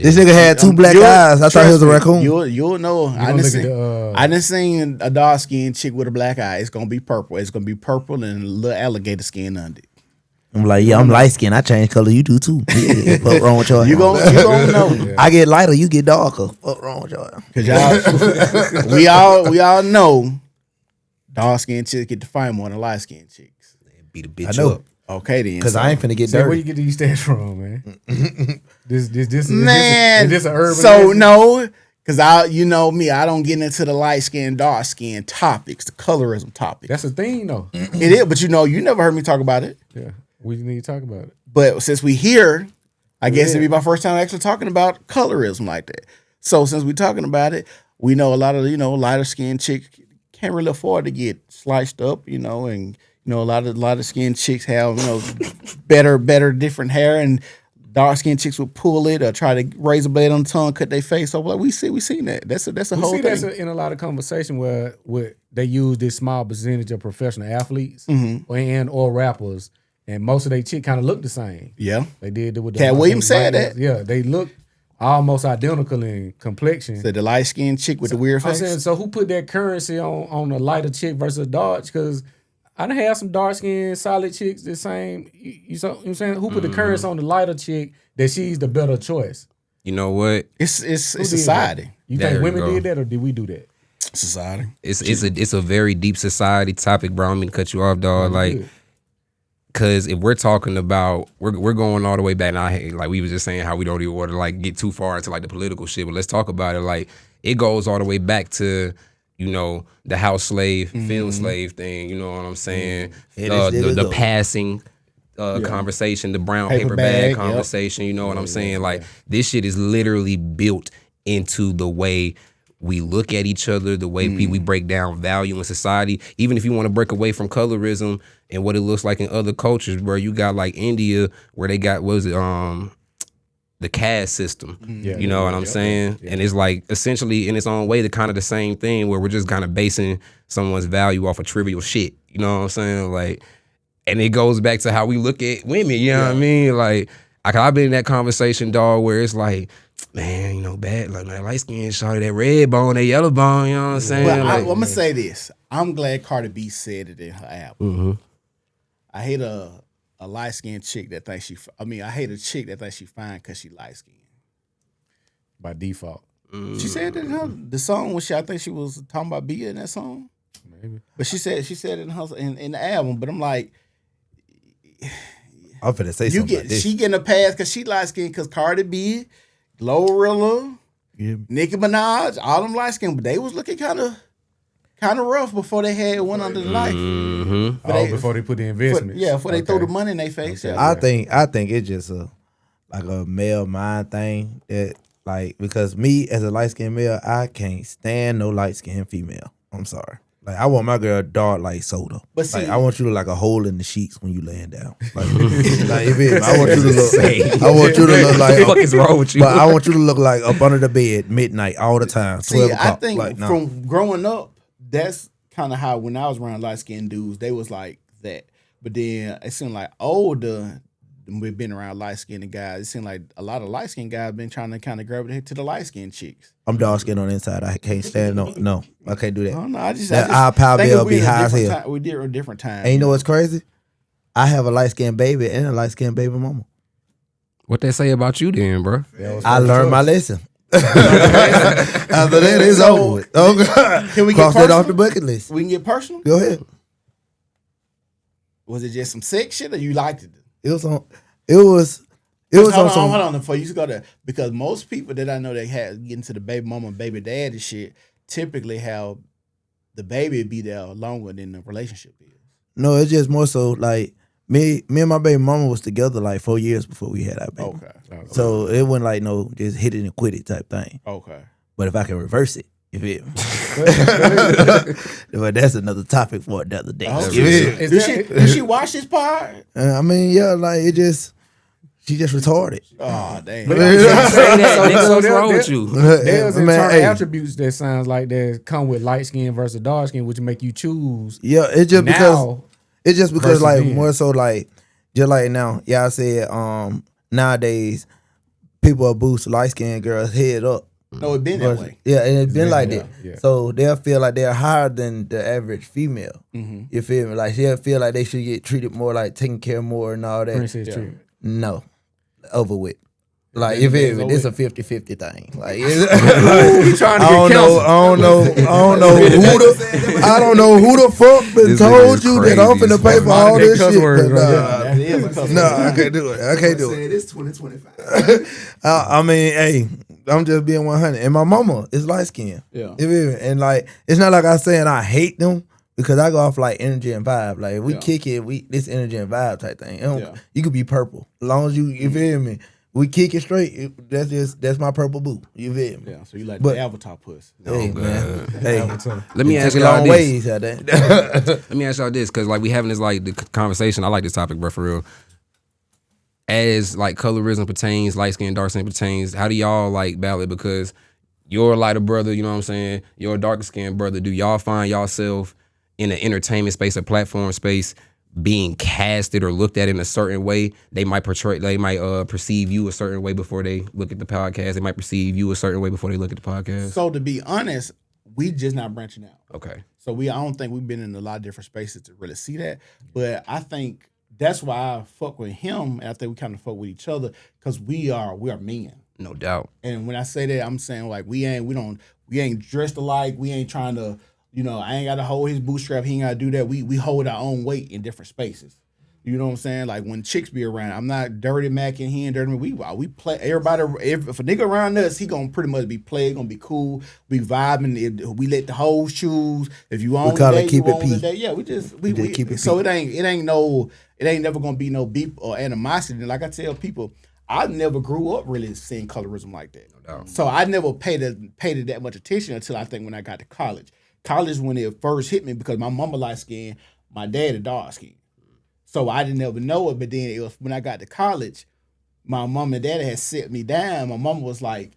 This nigga had two black eyes. I thought he was a raccoon. You'll know. I done seen a dark skinned chick with a black eye. It's gonna be purple. It's gonna be purple and a little alligator skin under it. I'm like, yeah, I'm light skinned. I change color. You do too. Yeah, what wrong with y'all? You gonna know. Yeah. I get lighter. You get darker. What wrong with y'all? Cause we all know dark skinned chicks get to fight more than light skinned chicks. Beat a bitch up. Okay then. Cause I ain't finna get dirty. Where you get these stats from, man? This man. Is this an urban? So legend? No, cause you know me, I don't get into the light skin, dark skin topics, the colorism topics. That's a thing though. It is, but you never heard me talk about it. Yeah, we need to talk about it. But since we here, I guess it'd be my first time actually talking about colorism like that. So since we're talking about it, we know a lot of lighter skinned chicks can't really afford to get sliced up, and. A lot of skin chicks have better different hair, and dark skinned chicks will pull it or try to raise a blade on the tongue, cut their face off. Like we seen that. That's a whole thing. That's in a lot of conversation where they use this small percentage of professional athletes or rappers, and most of their chicks kind of look the same. Yeah, they did with the Cat Williams said that. Yeah, they look almost identical in complexion. So the light skinned chick with the weird face. I'm saying, so who put that currency on a lighter chick versus a dark? Because I done had some dark skinned solid chicks the same. You know what I'm saying? Who put the currency on the lighter chick that she's the better choice? You know what? It's society. You think women did that or did we do that? Society. It's a very deep society topic, bro. I don't mean to cut you off, dog. Like, cause if we're talking about we're going all the way back now, like we was just saying how we don't even want to like get too far into like the political shit, but let's talk about it. Like it goes all the way back to the house slave, field slave thing, you know what I'm saying? The passing conversation, the brown paper bag conversation, you know what I'm saying? Like, this shit is literally built into the way we look at each other, the way we break down value in society. Even if you want to break away from colorism and what it looks like in other cultures, where you got like India, where they got, the caste system, you know what I'm saying? Yeah. And it's like essentially in its own way, the kind of the same thing where we're just kind of basing someone's value off of trivial shit. You know what I'm saying? Like, and it goes back to how we look at women, you know what I mean? Like, I've been in that conversation, dog, where it's like, man, bad, like light skin shawty, that red bone, that yellow bone, you know what I'm saying? Well, like, I'm gonna say this. I'm glad Cardi B said it in her album. I hate a light skinned chick that thinks I hate a chick that thinks she fine because she light skinned. By default. She said that in the song I think she was talking about Bia in that song. Maybe. But she said it in the album. But I'm like, I'm finna say something like this. She getting a pass because she light skinned because Cardi B, Glorilla, Nicki Minaj, all them light skinned, but they was looking kind of rough before they had one under the knife. Before they put the investment. Before they throw the money in their face. Okay. I think it's just a male mind thing that because me as a light skinned male, I can't stand no light skinned female. I'm sorry. Like I want my girl dark like soda. But see, I want you to look like a hole in the sheets when you laying down. Like I want you to look. I want you to look like. What the fuck is wrong with you? But I want you to look like up under the bed midnight all the time. 12 o'clock. I think from growing up, that's kind of how when I was around light skinned dudes, they was like that. But then it seemed like older, we've been around light skinned guys. It seemed like a lot of light skinned guys been trying to kind of gravitate to the light skinned chicks. I'm dark skinned on the inside. I can't stand no. I can't do that. Oh, no, I just our power bill be high as hell. We did a different time. And you know what's crazy? I have a light skinned baby and a light skinned baby mama. What they say about you then, bro? I learned my lesson. After that, it's over with. Okay. Can we cross that off the bucket list? We can get personal? Go ahead. Was it just some sex shit or you liked it? It was hold on before you go there. Because most people that I know that get into the baby mama and baby daddy shit typically have the baby be there longer than the relationship is. No, it's just more so like me and my baby mama was together like 4 years before we had our baby. Okay. So it wasn't like no just hit it and quit it type thing. Okay. But if I can reverse it, you feel me? But that's another topic for another day. Did she watch this part? I mean, yeah, like she just retarded. Oh, damn. What's wrong with you? There's attributes that sounds like that come with light skin versus dark skin, which make you choose. Yeah, it's just because like more so like just like now, y'all said nowadays people will boost light skinned girls' head up. No, it been that way. Yeah, and it's been like that. Yeah. So they'll feel like they're higher than the average female. Mm-hmm. You feel me? Like they'll feel like they should get treated more, like taken care more and all that. Princess treatment. No, over with. Like Yeah, you feel me? it's This over a 50-50 thing. Like, He trying to I get don't know I don't know who the fuck been This nigga told is you that I'm crazy. finna pay for all this Cuss shit. words but right nah, there. That is a cuss no, word. I can't do it. I can't do it. It's 2025. I mean, hey, I'm just being 100. And my mama is light skinned. Yeah. You feel me? And like, it's not like I'm saying I hate them because I go off like energy and vibe. Like, if we kick it, this energy and vibe type thing. You could be purple. As long as you feel me? We kick it straight. That's my purple boo. You feel me? Yeah, so you like But- the Avatar puss. Hey, man. Hey, Let me it ask took a y'all long this. ways out there. Let me ask y'all this, because like we having this like the conversation. I like this topic, bro, for real. As like colorism pertains, light skin, dark skin pertains, how do y'all like battle it? Because you're a lighter brother, you know what I'm saying? You're a darker skinned brother. Do y'all find yourself in an entertainment space, a platform space, being casted or looked at in a certain way? They might perceive you a certain way before they look at the podcast. They might perceive you a certain way before they look at the podcast. So to be honest, we just not branching out. Okay. So I don't think we've been in a lot of different spaces to really see that. But I think that's why I fuck with him, and I think we kind of fuck with each other because we are men. No doubt. And when I say that, I'm saying like we ain't dressed alike. We ain't trying to, I ain't got to hold his bootstrap. He ain't got to do that. We hold our own weight in different spaces. You know what I'm saying? Like when chicks be around, I'm not dirty macking. He ain't dirty. We play. Everybody, if a nigga around us, he gonna pretty much be played. Gonna be cool. We vibing. We let the hoes choose. If you on call the it day, keep you it on the P. day. Yeah, we just keep it So P. it ain't never gonna be no beef or animosity. And like I tell people, I never grew up really seeing colorism like that. No doubt. So I never paid it that much attention until I think when I got to college. College when it first hit me because my mama light skin, my dad a dark skin. So I didn't ever know it, but then it was when I got to college, my mom and dad had sit me down. My mama was like,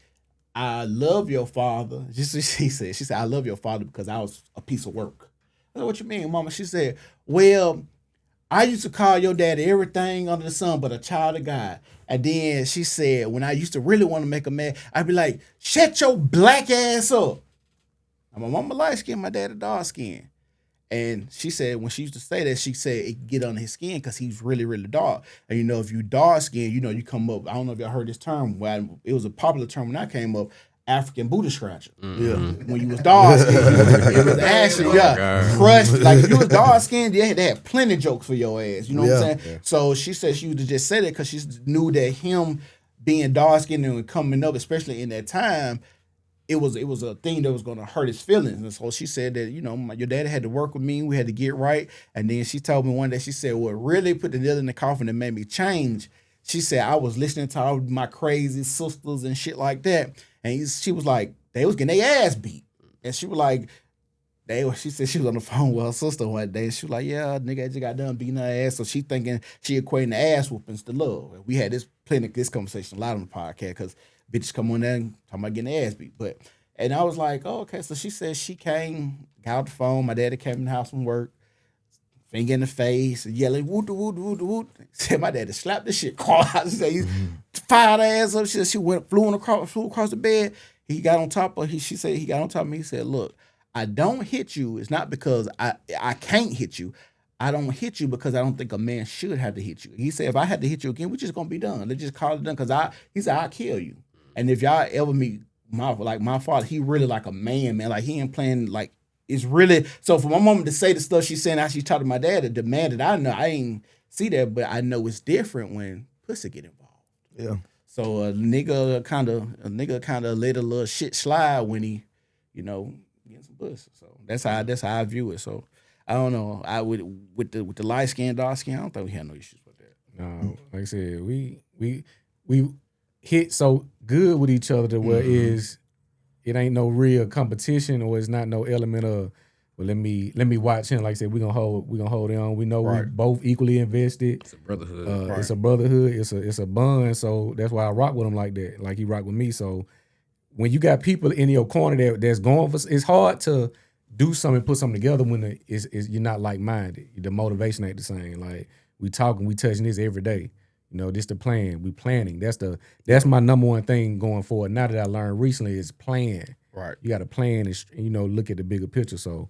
I love your father. She said, I love your father because I was a piece of work. I said, what you mean, mama? She said, well, I used to call your daddy everything under the sun but a child of God. And then she said, when I used to really want to make him mad, I'd be like, shut your black ass up. And my mama light skin, my dad a dark skin. And she said when she used to say that, she said it could get under his skin because he's really, really dark. And if you dark skin, you come up. I don't know if y'all heard this term. It was a popular term when I came up. African booty scratcher. Yeah. When you was dark skinned, it was actually crushed. Like if you was dark skinned, they had plenty jokes for your ass. You know what I'm saying? Yeah. So she said she used to just say that because she knew that him being dark skinned and coming up, especially in that time, it was a thing that was going to hurt his feelings. And so she said that, your dad had to work with me. We had to get right. And then she told me one day, she said, what really put the nail in the coffin that made me change, she said, I was listening to all my crazy sisters and shit like that. And she was like, they was getting their ass beat. And she was like, she said she was on the phone with her sister one day. And she was like, yeah, nigga, I just got done beating her ass. So she thinking she equating the ass whoopings to love. And we had this conversation a lot on the podcast because bitches come on there and talking about getting their ass beat. And I was like, oh, okay. So she said she came, got out the phone. My daddy came in the house from work, finger in the face, yelling, woot, woot, woot, woot. Said my daddy slapped the shit. She said he fired her ass up. She said she flew across the bed. He got on top of her. She said he got on top of me. He said, look, I don't hit you. It's not because I can't hit you. I don't hit you because I don't think a man should have to hit you. He said, if I had to hit you again, we're just going to be done. Let's just call it done because he said, I'll kill you. And if y'all ever meet my father, he really like a man. Like he ain't playing like, it's really, so for my mom to say the stuff she's saying, how she talked to my dad, the man that I know, I ain't see that, but I know it's different when pussy get involved. Yeah. So a nigga kind of let a little shit slide when he, getting some pussy. So that's how I view it. So I don't know. I would with the light skin, dark skin, I don't think we had no issues with that. No, like I said, we hit so good with each other to where it ain't no real competition or it's not no element of, well, let me watch him. Like I said, we gonna hold it on. We know we both equally invested. It's a brotherhood. It's a brotherhood. It's a bond. So that's why I rock with him like that. Like he rock with me. So when you got people in your corner that's going for, it's hard to do something, put something together when you're not like minded. The motivation ain't the same. Like we talking, we touching this every day. You know, this the plan. We planning. That's my number one thing going forward. Now that I learned recently is plan. Right. You got to plan and look at the bigger picture. So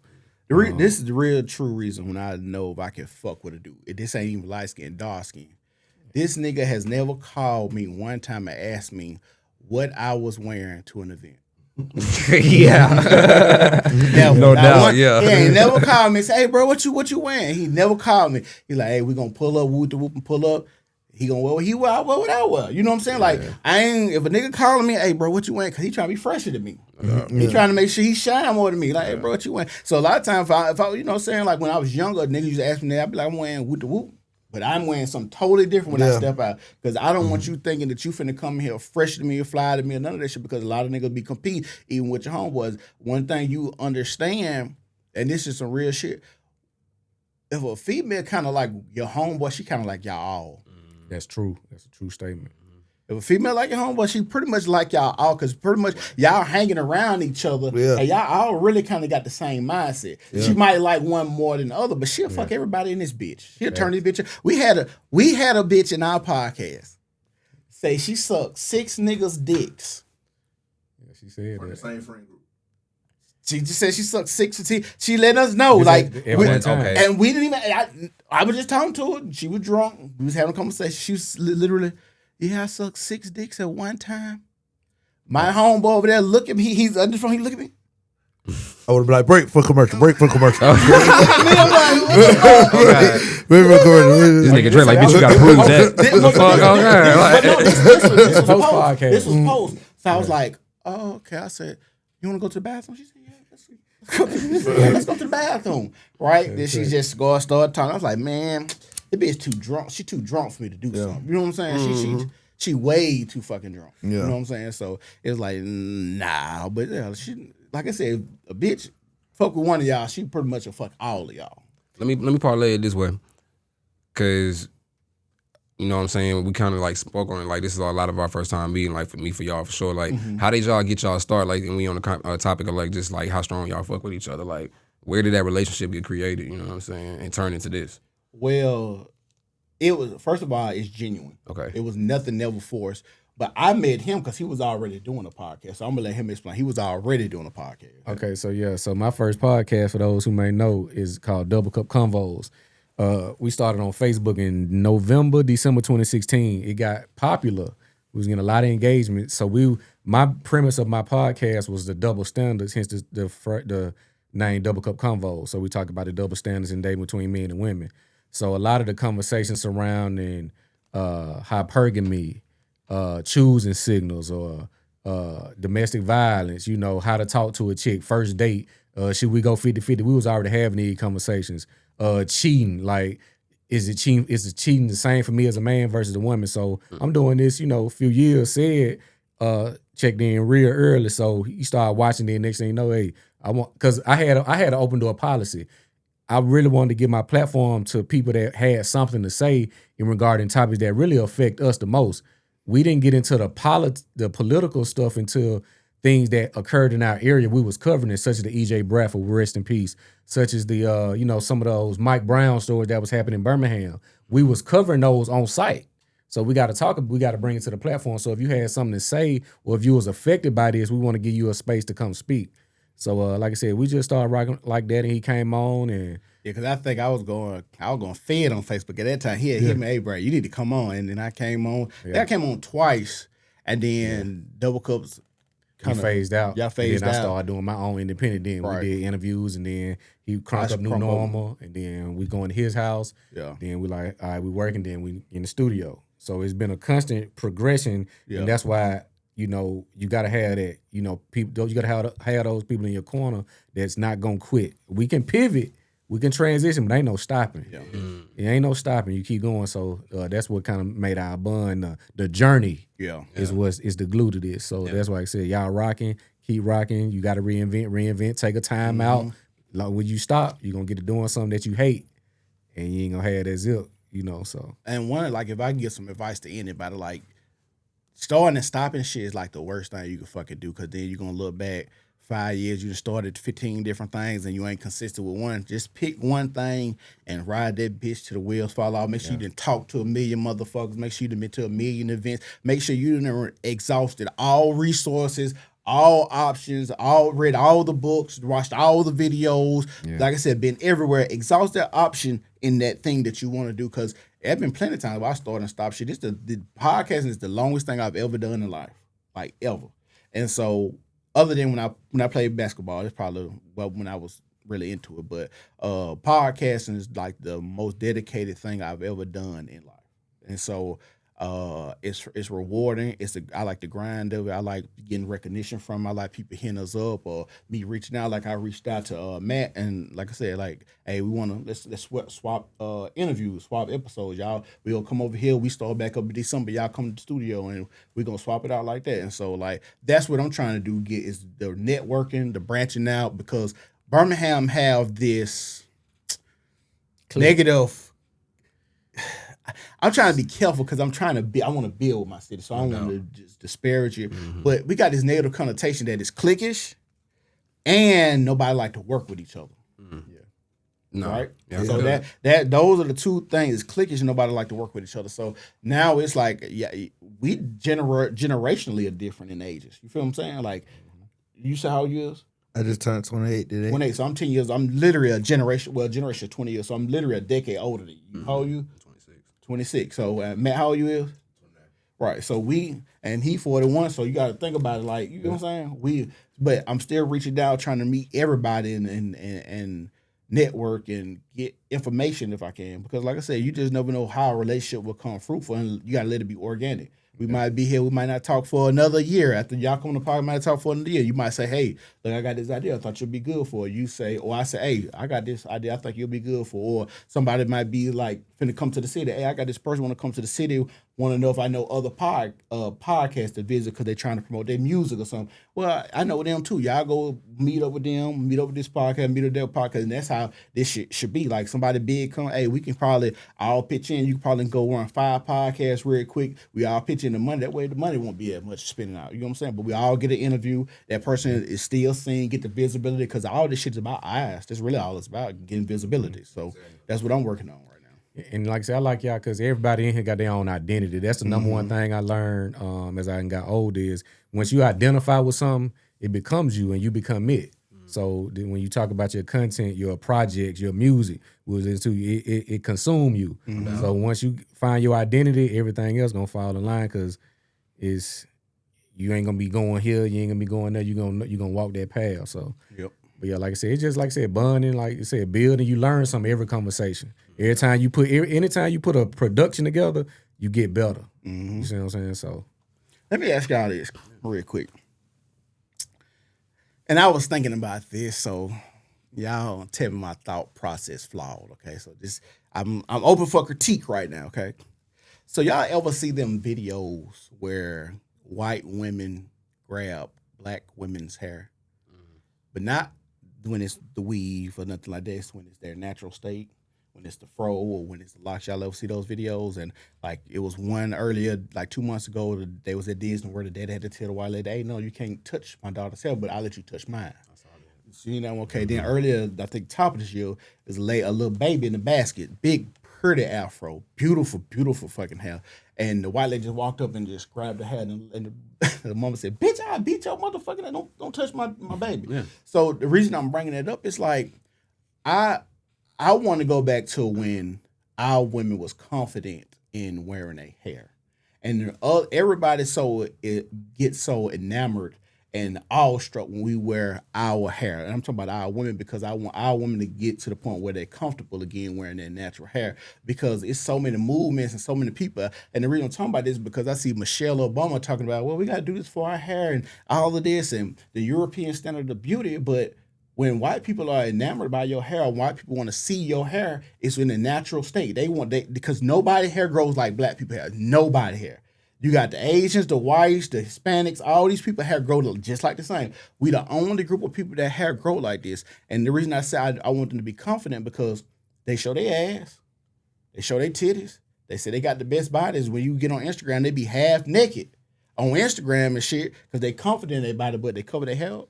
this is the real true reason when I know if I can fuck with a dude. This ain't even light skin, dark skin. This nigga has never called me one time and asked me what I was wearing to an event. Yeah. Never. No Not doubt, one- yeah. He ain't never called me and say, hey, bro, what you wearing? He never called me. He like, hey, we gonna pull up, whoop the whoop and pull up. He gonna wear what he wear, I wear what I wear. You know what I'm saying? Like, I ain't, if a nigga calling me, hey, bro, what you wearing? Because he trying to be fresher than me. He trying to make sure he shine more than me. Like, hey, bro, what you wearing? So a lot of times, if I you know what I'm saying, like when I was younger, niggas used to ask me that, I'd be like, I'm wearing whoop the whoop. But I'm wearing something totally different when I step out. Because I don't want you thinking that you finna come here fresh to me or fly to me or none of that shit, because a lot of niggas be compete even with your homeboys. One thing you understand, and this is some real shit, if a female kind of like your homeboy, she kind of like y'all all. that's true. That's a true statement. If a female like your homeboy, she pretty much like y'all all, because pretty much y'all hanging around each other, and y'all all really kind of got the same mindset. She might like one more than the other, but she'll fuck everybody in this bitch. She'll turn this bitch. We had a bitch in our podcast say she sucked 6 niggas' dicks. Yeah, she said From the that. same friend group. She just said she sucked 6. She let us know, Is like, that at one time? Okay. and we didn't even. I was just talking to her. She was drunk. We was having a conversation. She was literally, yeah, I sucked 6 dicks at one time. My homeboy over there look at me. He's under the phone. He look at me. I would be like, break for commercial. Me, I'm like, what Break for commercial. This nigga Dre like, bitch, you gotta prove that. This The was- fuck? but no, Okay. this was Post post. podcast. This was post. So I was like, oh, okay. I said, you want to go to the bathroom? She said, yeah, let's go to the bathroom. Right? Then she just started talking. I was like, man, the bitch too drunk. She too drunk for me to do something. You know what I'm saying? She way too fucking drunk. You know what I'm saying? So it was like, nah. But yeah, she, like I said, a bitch fuck with one of y'all, she pretty much will fuck all of y'all. Let me parlay it this way, cause you know what I'm saying, we kind of like spoke on it. Like, this is a lot of our first time meeting. Like, for me, for y'all, for sure. Like, how did y'all get y'all start? Like, and we on the topic of like just like how strong y'all fuck with each other. Like, where did that relationship get created? You know what I'm saying, and turn into this? Well, it was, first of all, it's genuine. Okay. It was nothing never forced. But I met him because he was already doing a podcast. So I'm gonna let him explain. He was already doing a podcast. Okay, so my first podcast, for those who may know, is called Double Cup Convos. We started on Facebook in December 2016. It got popular. We was getting a lot of engagement. So my premise of my podcast was the double standards, hence the name Double Cup Convos. So we talk about the double standards in dating between men and women. So a lot of the conversations surrounding hypergamy, choosing signals, or domestic violence, how to talk to a chick, first date, should we go 50-50? We was already having these conversations. Cheating, like, is the cheating the same for me as a man versus a woman? So I'm doing this, a few years, checked in real early. So he started watching it, next thing you know, hey, because I had an open door policy. I really wanted to give my platform to people that had something to say in regarding topics that really affect us the most. We didn't get into the political stuff until things that occurred in our area we was covering it, such as the E.J. Bradford, rest in peace, such as the, some of those Mike Brown stories that was happening in Birmingham. We was covering those on site. So we got to bring it to the platform. So if you had something to say, or if you was affected by this, we want to give you a space to come speak. So like I said, we just started rocking like that, and he came on, and Yeah, because I think I was going fed on Facebook at that time. He had hit me, hey, bro, you need to come on. And then I came on. Yeah. I came on twice, and then Double Cups he phased out. Y'all phased and then out. I started doing my own independent. Then we did interviews, and then he cranked up New Normal, and then we going to his house. Yeah. Then we like, all right, we working. Then we in the studio. So it's been a constant progression, and that's why you got to have that. People, you got to have those people in your corner that's not gonna quit. We can pivot. We can transition, but ain't no stopping. Yeah. It ain't no stopping. You keep going. So that's what kind of made our bond. The journey is the glue to this. So that's why I said, y'all rocking, keep rocking. You got to reinvent, take a time out. Like, when you stop, you're going to get to doing something that you hate, and you ain't going to have that zip, so. And one, like, if I can give some advice to anybody, like, starting and stopping shit is like the worst thing you can fucking do, because then you're going to look back 5 years, you just started 15 different things and you ain't consistent with one. Just pick one thing and ride that bitch till the wheels fall off. Make sure you done talk to a million motherfuckers. Make sure you done been to a million events. Make sure you done exhausted all resources, all options, all read all the books, watched all the videos. Yeah. Like I said, been everywhere. Exhaust that option in that thing that you want to do. Because there have been plenty of times where I started and stopped shit. The podcasting is the longest thing I've ever done in life. Like ever. And so other than when I played basketball, it's probably when I was really into it. But podcasting is like the most dedicated thing I've ever done in life. And so it's rewarding. I like the grind of it. I like getting recognition from. I like people hitting us up or me reaching out. Like I reached out to Matt and like I said, like, hey, we want to let's swap interviews, swap episodes, y'all. We'll come over here. We start back up in December. Y'all come to the studio and we're gonna swap it out like that. And so like that's what I'm trying to do. Get is the networking, the branching out because Birmingham have this negative. I'm trying to be careful because I'm trying to I want to build my city, so I don't want to just disparage it. Mm-hmm. But we got this negative connotation that is cliquish, and nobody like to work with each other. Mm-hmm. Yeah, no, right. Yeah, so that those are the two things: it's cliquish, and nobody like to work with each other. So now it's like, we generationally are different in ages. You feel what I'm saying? Like, you say how old you is? I just turned 28 today. 28, so I'm 10 years. I'm literally a generation of 20 years. So I'm literally a decade older than you. Mm-hmm. How old you? 26. So Matt, how old you is? 29. Right. So he 41. So you got to think about it. Like, you know what I'm saying? But I'm still reaching out, trying to meet everybody and network and get information if I can. Because like I said, you just never know how a relationship will come fruitful, and you got to let it be organic. We might be here. We might not talk for another year. After y'all come to the park, might not talk for another year. You might say, hey, look, I got this idea. I thought you'd be good for it. You say, or I say, hey, I got this idea. I think you'll be good for. Or somebody might be like, finna come to the city. Hey, I got this person want to come to the city. Want to know if I know other podcasts to visit because they're trying to promote their music or something. Well, I know them too. Y'all go meet up with them, meet up with this podcast, meet up with their podcast, and that's how this shit should be. Like somebody big come, hey, we can probably all pitch in. You can probably go run 5 podcasts real quick. We all pitch in the money. That way the money won't be as much spending out. You know what I'm saying? But we all get an interview. That person is still seen, get the visibility because all this shit's about eyes. That's really all it's about, getting visibility. So that's what I'm working on right now. And like I said, I like y'all because everybody in here got their own identity. That's the number one thing I learned as I got older is once you identify with something, it becomes you and you become it. So then when you talk about your content, your projects, your music, it consume you. So once you find your identity, everything else gonna fall in line because you ain't gonna be going here, you ain't gonna be going there. You gonna walk that path. So But yeah, like I said, it's just like I said, bonding, like you said, building. You learn something every conversation. Anytime you put a production together, you get better. Mm-hmm. You see what I'm saying? So let me ask y'all this real quick. And I was thinking about this, so y'all tell me my thought process flawed. Okay, so I'm open for critique right now. Okay, so y'all ever see them videos where white women grab black women's hair, but not when it's the weave or nothing like that. It's when it's their natural state, when it's the fro or when it's the locks. Y'all ever see those videos? And like it was one earlier, like 2 months ago, they was at Disney where the dad had to tell the white lady, hey, no, you can't touch my daughter's hair, but I'll let you touch mine. You know, okay. Then earlier, I think top of this year, is a little baby in the basket, big, pretty afro, beautiful, beautiful fucking hair. And the white lady just walked up and just grabbed the hair, and the mama said, "Bitch, I beat your motherfucking ass. Don't touch my baby." Yeah. So the reason I'm bringing that up is like, I want to go back to when our women was confident in wearing their hair, and everybody gets so enamored and awestruck when we wear our hair. And I'm talking about our women because I want our women to get to the point where they're comfortable again wearing their natural hair because it's so many movements and so many people. And the reason I'm talking about this is because I see Michelle Obama talking about, well, we got to do this for our hair and all of this and the European standard of beauty. But when white people are enamored by your hair, white people want to see your hair, it's in a natural state. Because nobody hair grows like black people hair. Nobody hair. You got the Asians, the whites, the Hispanics, all these people hair grow just like the same. We the only group of people that hair grow like this. And the reason I say I want them to be confident because they show their ass, they show their titties. They say they got the best bodies. When you get on Instagram, they be half naked on Instagram and shit because they confident in their body, but they cover their hair up.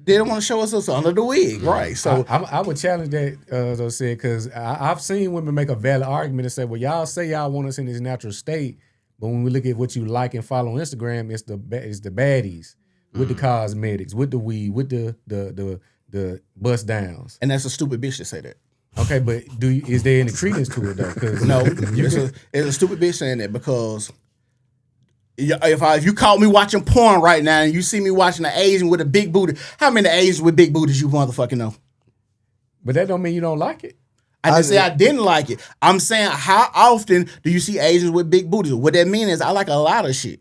They don't want to show us under the wig, right? So I would challenge that, as I said, because I've seen women make a valid argument and say, well, y'all say y'all want us in this natural state, but when we look at what you like and follow on Instagram, it's the baddies with the cosmetics, with the weed, with the bust downs. and that's a stupid bitch to say that. Okay, but is there any credence to it though? Because No, it's a stupid bitch saying that because if you caught me watching porn right now and you see me watching an Asian with a big booty, how many Asians with big booties you motherfucking know? but that don't mean you don't like it. I didn't say I didn't like it. I'm saying how often do you see Asians with big booties? What that means is I like a lot of shit.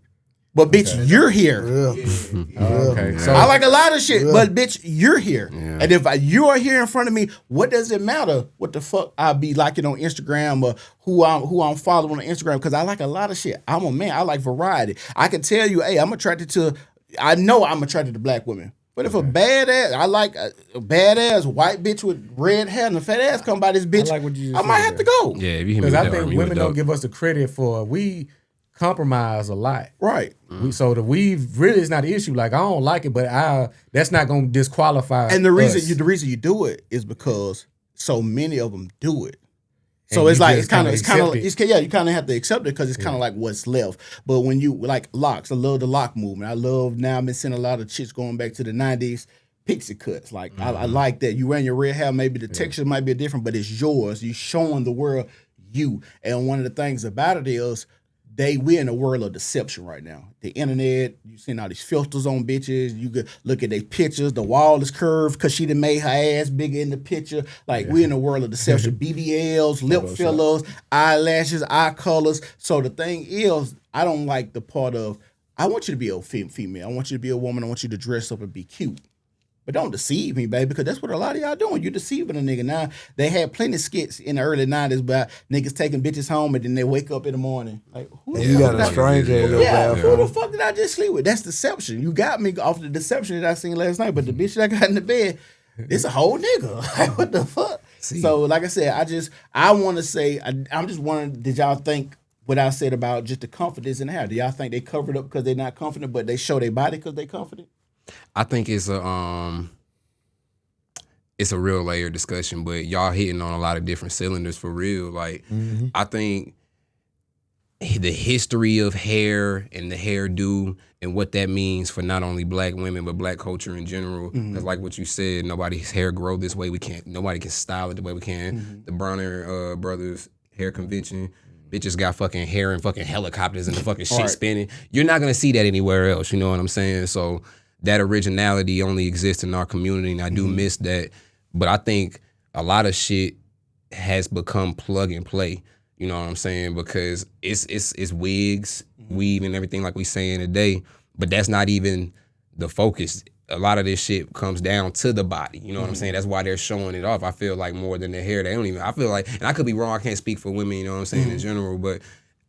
But bitch, you're here. Okay, so I like a lot of shit, but bitch, you're here. Yeah. And if you are here in front of me, what does it matter what the fuck I be liking on Instagram or who I'm following on Instagram? Because I like a lot of shit. I'm a man. I like variety. I can tell you, hey, I know I'm attracted to black women. But if a badass, I like a badass white bitch with red hair and a fat ass come by this bitch, I like what you just I might said have to go. Yeah, if you hit me because with I that think arm, you women would don't dope. give us the credit for we compromise a lot. Right. So the weave really is not the issue. Like I don't like it, but that's not going to disqualify. And the reason us. you do it is because so many of them do it. So And it's you like just it's kind of accept it. you kind of have to accept it because it's kind of like what's left. But when you like locks, I love the lock movement. I love now I've been seeing a lot of chicks going back to the 90s pixie cuts. Like I like that. You wearing your red hair, maybe the texture might be different, but it's yours. You showing the world you. And one of the things about it is we're in a world of deception right now. The internet, you seeing all these filters on bitches. You could look at their pictures. The wall is curved because she done made her ass bigger in the picture. Like we're in a world of deception. BBLs, lip fillers, eyelashes, eye colors. So the thing is, I don't like the part of I want you to be a female. I want you to be a woman. I want you to dress up and be cute. But don't deceive me, baby, because that's what a lot of y'all doing. You're deceiving a nigga. Now, they had plenty of skits in the early 90s about niggas taking bitches home and then they wake up in the morning. Like, who the You fuck got did a I- stranger in your Yeah, who the bathroom. fuck did I just sleep with? That's deception. You got me off the deception that I seen last night, but the bitch that I got in the bed, it's a whole nigga. Like, what the fuck? So, like I said, I want to say, I'm just wondering, did y'all think what I said about just the confidence in the hair? Do y'all think they covered up because they're not confident, but they show their body because they confident? I think it's a real layered discussion, but y'all hitting on a lot of different cylinders for real. Like, I think the history of hair and the hairdo and what that means for not only black women but black culture in general. Because like what you said, nobody's hair grow this way. Nobody can style it the way we can. The Bronner brothers hair convention. Bitches got fucking hair and fucking helicopters and the fucking shit spinning. You're not gonna see that anywhere else. You know what I'm saying? So that originality only exists in our community, and I do miss that. But I think a lot of shit has become plug and play. You know what I'm saying? Because it's wigs, weave, and everything like we saying today. But that's not even the focus. A lot of this shit comes down to the body. You know what I'm saying? That's why they're showing it off. I feel like more than the hair. I feel like, and I could be wrong. I can't speak for women. You know what I'm saying in general. But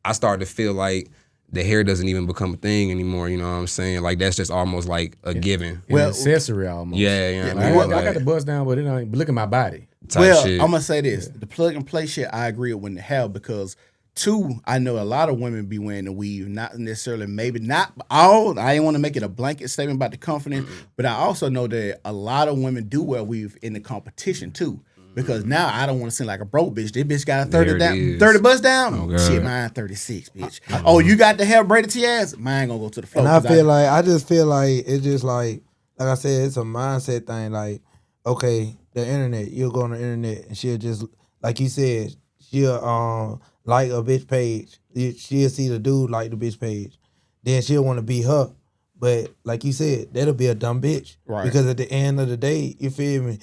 I start to feel like the hair doesn't even become a thing anymore. You know what I'm saying? Like that's just almost like a given. An accessory almost. Yeah. Like, I got the bust down, but it ain't. But look at my body. Type shit. I'm gonna say this: the plug and play shit, I agree with when the hell because two, I know a lot of women be wearing the weave, not necessarily, maybe not all. I ain't want to make it a blanket statement about the confidence, but I also know that a lot of women do wear weave in the competition too. Because now I don't want to seem like a broke bitch. This bitch got a 30 down, 30 bust down. Oh, Shit, mine 36, bitch. Oh, you got the hair braided to your ass? Mine gonna go to the floor. And I just feel like it's just like I said, it's a mindset thing. Like, okay, the internet, you'll go on the internet and she'll just, like you said, she'll like a bitch page. She'll see the dude like the bitch page. Then she'll want to be her. But like you said, that'll be a dumb bitch. Right. Because at the end of the day, you feel me?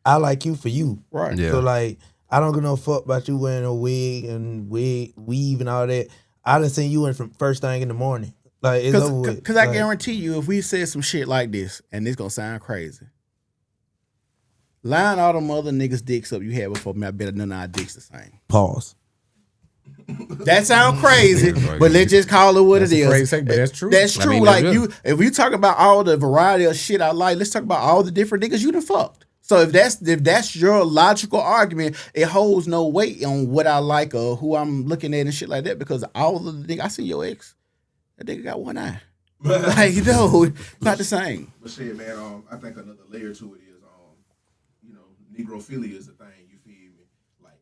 I like you for you. Right. Yeah. So like, I don't give no fuck about you wearing a wig and weave and all that. I done seen you in from first thing in the morning. Like it's over with. Because I guarantee you, if we said some shit like this, and it's gonna sound crazy, line all them other niggas' dicks up you had before me, I bet none of our dicks the same. Pause. That sound crazy, but let's just call it what That's it a is. crazy thing, but that's true. That's I true. mean, Like that's you, if we talk about all the variety of shit I like, let's talk about all the different niggas you done fucked. So if that's your logical argument, it holds no weight on what I like or who I'm looking at and shit like that because all of the niggas, I see your ex, that nigga got one eye. Like, no, it's not the same. But shit, man, I think another layer to it is, you know, negrophilia is a thing. You feel me? Like,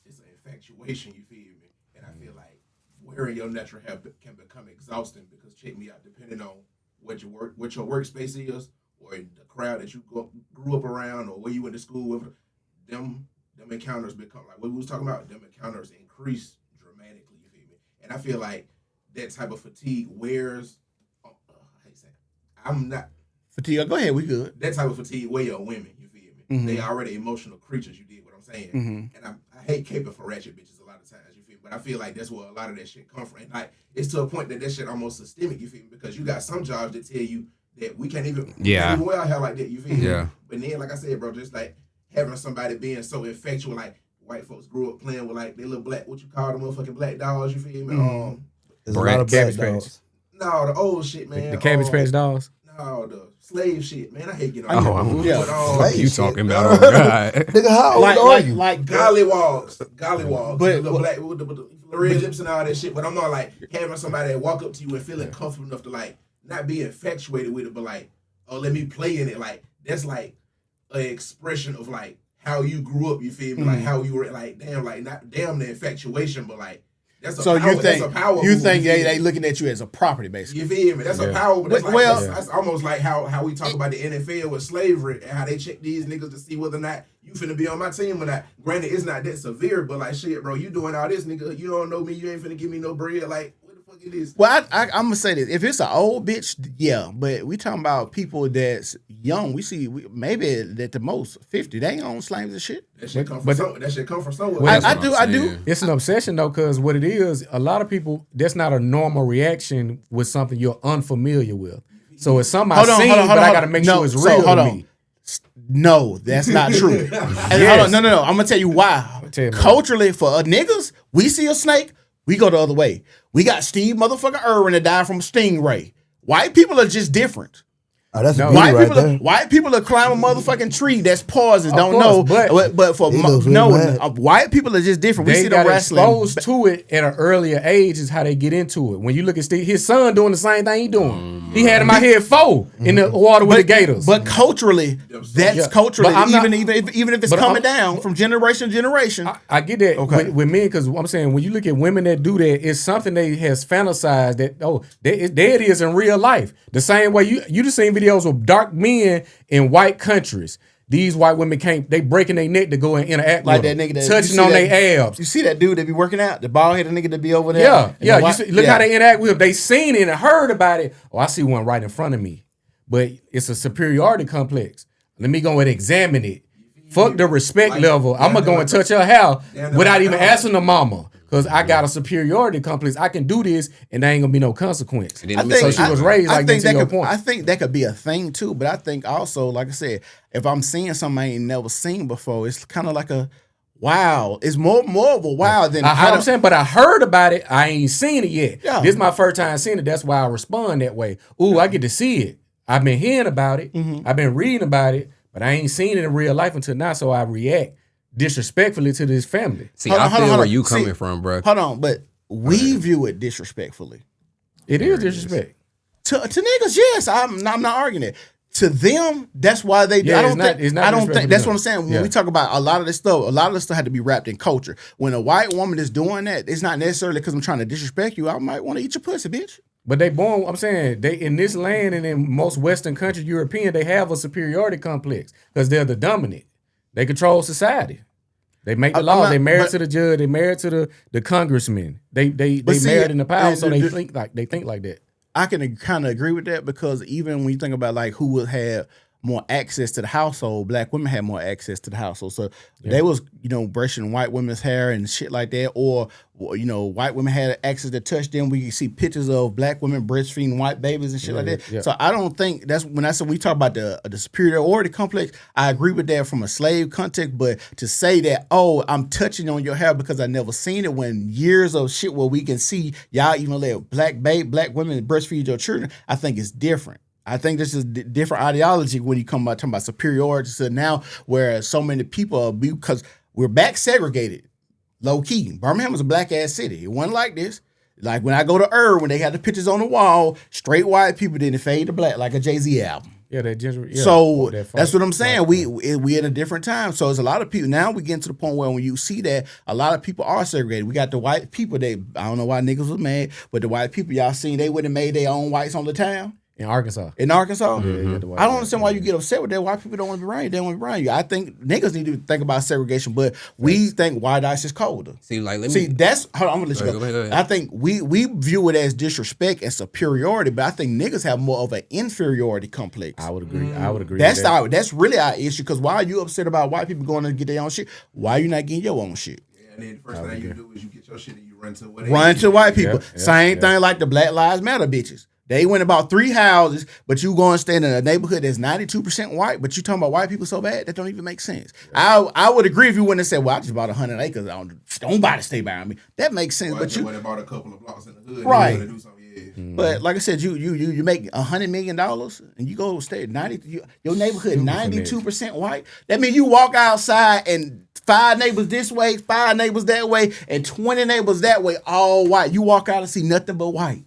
it's an infatuation. You feel me? And I feel like wearing your natural hair can become exhausting because check me out, depending on what your workspace is, or the crowd that you grew up around, or where you went to school with, them encounters become like what we was talking about. Them encounters increase dramatically. You feel me? And I feel like that type of fatigue wears. I'm not Fatigue. Go ahead, we good. that type of fatigue wear on women. You feel me? Mhm. They already emotional creatures. You did what I'm saying. Mhm. And I hate caping for ratchet bitches a lot of times. You feel me? But I feel like that's where a lot of that shit come from. And like it's to a point that shit almost systemic. You feel me? Because you got some jobs that tell you that we can't even wear our hair like that. You feel me? Yeah. But then, like I said, bro, just like having somebody being so infatual, like white folks grew up playing with like they little black, what you call them, motherfucking black dolls. You feel me? There's a lot of black Cabbage dogs. No, the old shit, man. The Cabbage Patch dolls. No, the slave shit, man. I hate getting Oh, on I'm- yeah. But, you talking about? Oh God. Nigga, how old are you? like gollywogs, But- the little black with the red lips and all that shit. But I'm not like having somebody that walk up to you and feeling comfortable enough to like not be infatuated with it, but like, oh, let me play in it. Like that's like an expression of like how you grew up. You feel me? Like how you were like damn, like not damn the infatuation, but like that's a so power, you that's a power you move, think feel they me? looking at you as a property basically? You feel me? That's a power. But that's, like, Well- that's almost like how we talk about the NFL with slavery and how they check these niggas to see whether or not you finna be on my team or not. Granted, it's not that severe, but like shit, bro, you doing all this, nigga. You don't know me. You ain't finna give me no bread. Like what the fuck it is? Well, I'm gonna say this: if it's an old bitch, yeah. But we talking about people that's young. We see maybe at the most 50. They ain't on slaves and shit. That shit come from somewhere. Well, I that's do. what I I'm do. saying. It's an obsession though, because what it is, a lot of people, that's not a normal reaction with something you're unfamiliar with. So it's something I've seen, but I got to make sure it's real to me. No, that's not true. And hold on, no. I'm gonna tell you why. Tell me. Culturally, for niggas, we see a snake, we go the other way. We got Steve motherfucking Irwin that died from a stingray. White people are just different. Oh, that's a No. beauty right there. White people are climb a motherfucking tree that's poisonous. Don't course, know, but- but for He looks really mad. white people are just different. We They see the got wrestling. exposed to it at an earlier age is how they get into it. When you look at Steve, his son doing the same thing he doing. He had him out here at 4 in the water with the Gators. But culturally, that's Yeah. culturally, But I'm not- even if it's but coming I'm- down from generation to generation. I get that Okay. with men, because I'm saying when you look at women that do that, it's something they has fantasized that there it is in real life. The same way you just seen videos of dark men in white countries. These white women they breaking their neck to go and interact Like with that them, nigga that touching you on see their abs. You see that dude that be working out, the bald headed nigga that be over there. Yeah, And yeah. the You white- see, look how they interact with them. They seen it and heard about it. Oh, I see one right in front of me. But it's a superiority complex. Let me go and examine it. Fuck the respect Like, level. I'm gonna go and touch her hair Damn, without like, even asking the mama. Because I got a superiority complex. I can do this and there ain't gonna be no consequence. And then I let me think say she was raised like that, to that your could, point. I think that could be a thing too, but I think also, like I said, if I'm seeing something I ain't never seen before, it's kind of like a wow. It's more of a wow than I'm saying, but I heard about it. I ain't seen it yet. Yeah. This is my first time seeing it. That's why I respond that way. Ooh, I get to see it. I've been hearing about it. I've been reading about it, but I ain't seen it in real life until now. So I react disrespectfully to this family. See, Hold on, I hold feel on, where hold you on. coming See, from, bro. Hold on, but we view it disrespectfully. It is disrespect. To niggas, yes, I'm not arguing it. To them, that's why they do. Yeah, I it's don't not- think. it's not I don't think. disrespectful That's to what I'm them. saying. When Yeah. we talk about a lot of this stuff had to be wrapped in culture. When a white woman is doing that, it's not necessarily because I'm trying to disrespect you. I might want to eat your pussy, bitch. But they born, I'm saying, they in this land and in most Western countries, European, they have a superiority complex because they're the dominant. They control society. They make the I'm law. not- They married but- to the judge. They married to the congressman. They see, married in the power, so they the- think like that. I can kind of agree with that because even when you think about like who would have more access to the household, black women had more access to the household. So they was, brushing white women's hair and shit like that. Or, white women had access to touch them. We can see pictures of black women breastfeeding white babies and shit like that. yeah. So I don't think that's when we talk about the superiority complex, I agree with that from a slave context. But to say that, oh, I'm touching on your hair because I never seen it, when years of shit where we can see y'all even let black women breastfeed your children, I think it's different. I think this is different ideology when you come about talking about superiority to now, where so many people are, because we're back segregated, low key. Birmingham was a black ass city. It wasn't like this. Like when I go to when they had the pictures on the wall, straight white people didn't fade to black like a Jay-Z album. Yeah, that ginger. Yeah, So that that's what I'm saying. fight. We in a different time. So there's a lot of people now. We getting to the point where when you see that a lot of people are segregated. We got the white people. I don't know why niggas was mad, but the white people y'all seen they would have made their own whites on the town. In Arkansas. In Arkansas? Yeah, I don't understand why you get upset with that. White people don't want to be around you. They don't want to be around you. I think niggas need to think about segregation, but we think white ice is colder. See, like, That's hold on, I'm gonna let you go. Go ahead. I think we view it as disrespect and superiority, but I think niggas have more of an inferiority complex. I would agree. I would agree. That's really our issue. Because why are you upset about white people going to get their own shit? Why are you not getting your own shit? Yeah, and then the first thing you do is you get your shit and you run to what Run to white people. Yep, Same thing like the Black Lives Matter bitches. They went about 3 houses, but you going to stand in a neighborhood that's 92% white, but you talking about white people so bad, that don't even make sense. I would agree if you wouldn't have said, well, I just bought 100 acres. Don't buy to stay behind me. That makes sense. Well, but you went and bought a couple of blocks in the hood. Right. And do something, yeah. But like I said, you make $100 million and you go stay at 90. Your neighborhood 92% white. That means you walk outside and 5 neighbors this way, 5 neighbors that way, and 20 neighbors that way, all white. You walk out and see nothing but white.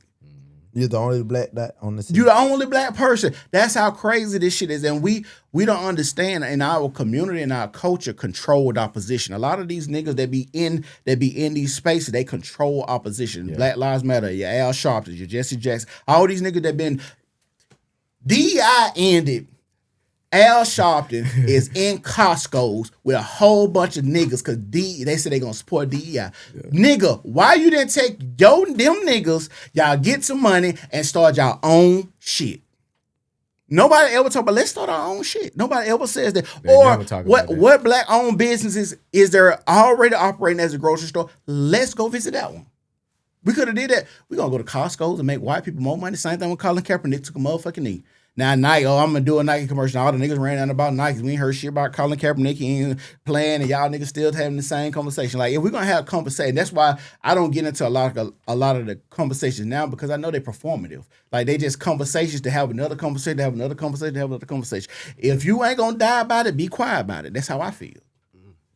You're the only black dot on the scene. You're the only black person. That's how crazy this shit is. And we don't understand in our community and our culture controlled opposition. A lot of these niggas that be in these spaces, they control opposition. Yeah. Black Lives Matter, your Al Sharpton, your Jesse Jackson, all these niggas that been DEI ended. Al Sharpton is in Costco's with a whole bunch of niggas because they said they gonna support DEI. Yeah. Nigga, why you didn't take them niggas, y'all get some money and start y'all own shit? Nobody ever talk about let's start our own shit. Nobody ever says that. What black owned businesses is there already operating as a grocery store? Let's go visit that one. We could have did that. We're gonna go to Costco's and make white people more money. Same thing with Colin Kaepernick took a motherfucking knee. Now Nike, I'm gonna do a Nike commercial. All the niggas ran out about Nike. We ain't heard shit about Colin Kaepernick. He ain't playing, and y'all niggas still having the same conversation. Like if we're gonna have a conversation, that's why I don't get into a lot of the conversations now because I know they're performative. Like they just conversations to have another conversation, to have another conversation, to have another conversation. If you ain't gonna die about it, be quiet about it. That's how I feel.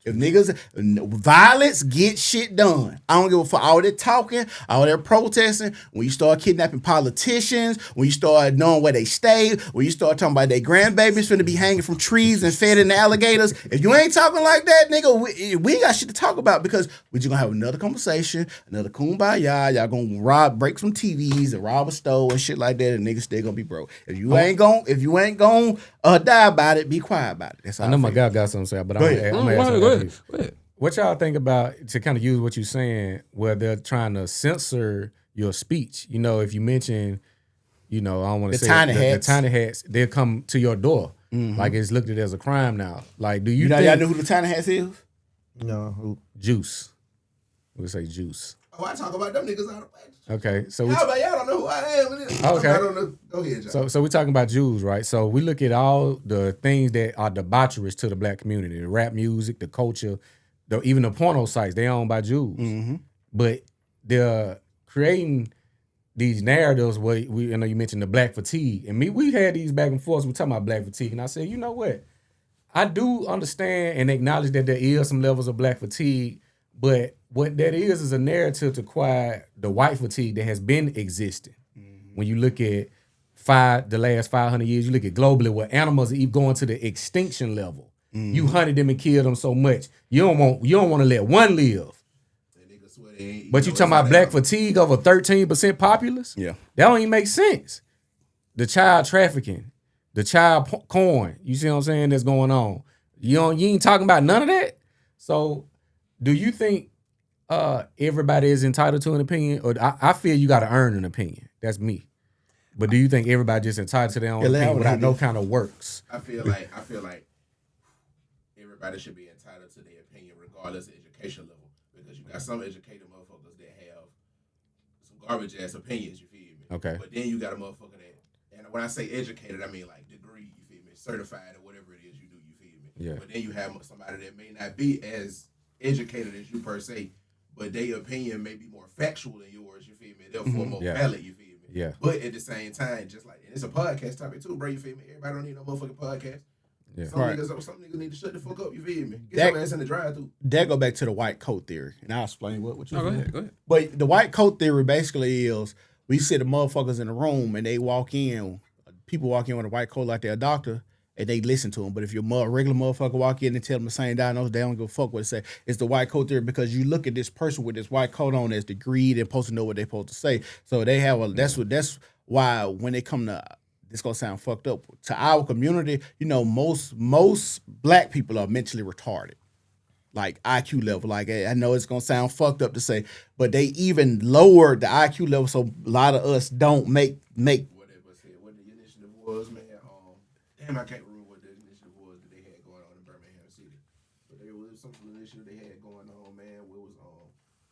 If niggas, violence get shit done. I don't give a fuck. All that talking, all that protesting, when you start kidnapping politicians, when you start knowing where they stay, when you start talking about their grandbabies finna be hanging from trees and fed in the alligators, if you ain't talking like that, nigga, we ain't got shit to talk about because we just gonna have another conversation, another kumbaya, y'all gonna break some TVs and rob a store and shit like that, and niggas still gonna be broke. If you ain't gonna die about it, be quiet about it. That's how I know my guy got something to say, but I'm gonna ask Go ahead. What y'all think about, to kind of use what you're saying, where they're trying to censor your speech? You know, if you mention, I don't want to say the tiny hats, they'll come to your door. Mm-hmm. Like it's looked at as a crime now. Like, do you think... y'all know who the tiny hats is? No, who? Juice. We'll say Juice. Oh, I talk about them niggas out of place. Okay, so y'all don't know who I am. Okay, I don't know. Go ahead, John. So we're talking about Jews, right? So we look at all the things that are debaucherous to the black community: the rap music, the culture, even the porno sites. They owned by Jews, but they're creating these narratives where you mentioned the black fatigue, and we had these back and forth. We talking about black fatigue, and I said, you know what? I do understand and acknowledge that there is some levels of black fatigue. But what that is a narrative to quiet the white fatigue that has been existing. Mm-hmm. When you look at the last 500 years, you look at globally where animals are going to the extinction level. Mm-hmm. You hunted them and killed them so much. You don't want to let one live. But you talking about black fatigue over 13% populace? Yeah. That don't even make sense. The child trafficking, the child porn, you see what I'm saying, that's going on. You ain't talking about none of that? So... do you think everybody is entitled to an opinion? Or I feel you got to earn an opinion. That's me. But do you think everybody just entitled to their own opinion without no kind of works? I feel like everybody should be entitled to their opinion regardless of education level. Because you got some educated motherfuckers that have some garbage ass opinions, you feel me? Okay. But then you got a motherfucker that, and when I say educated, I mean like degree, you feel me? Certified or whatever it is you do, you feel me? Yeah. But then you have somebody that may not be as educated as you per se, but their opinion may be more factual than yours, you feel me? Therefore more valid, you feel me? Yeah. But at the same time, just like, and it's a podcast topic too, bro, you feel me? Everybody don't need no motherfucking podcast. Yeah. Some Right. niggas need to shut the fuck up. You feel me? Get That- your ass in the drive-through. That go back to the white coat theory, and I'll explain what you. No, go mean. ahead. Go ahead. But the white coat theory basically is we see the motherfuckers in the room and they walk in. People walk in with a white coat like they're a doctor, and they listen to them. But if your regular motherfucker walk in and tell them the same diagnosis, they don't give a fuck what it say. It's the white coat theory because you look at this person with this white coat on as degreed and supposed to know what they're supposed to say. So they have a. That's why when they come to. This gonna sound fucked up. To our community, most black people are mentally retarded. Like IQ level. Like I know it's gonna sound fucked up to say, but they even lowered the IQ level so a lot of us don't make Whatever said, what the initiative was, man. Damn, I can't remember what the initiative was that they had going on in Birmingham City. But there was some initiative they had going on, man. What was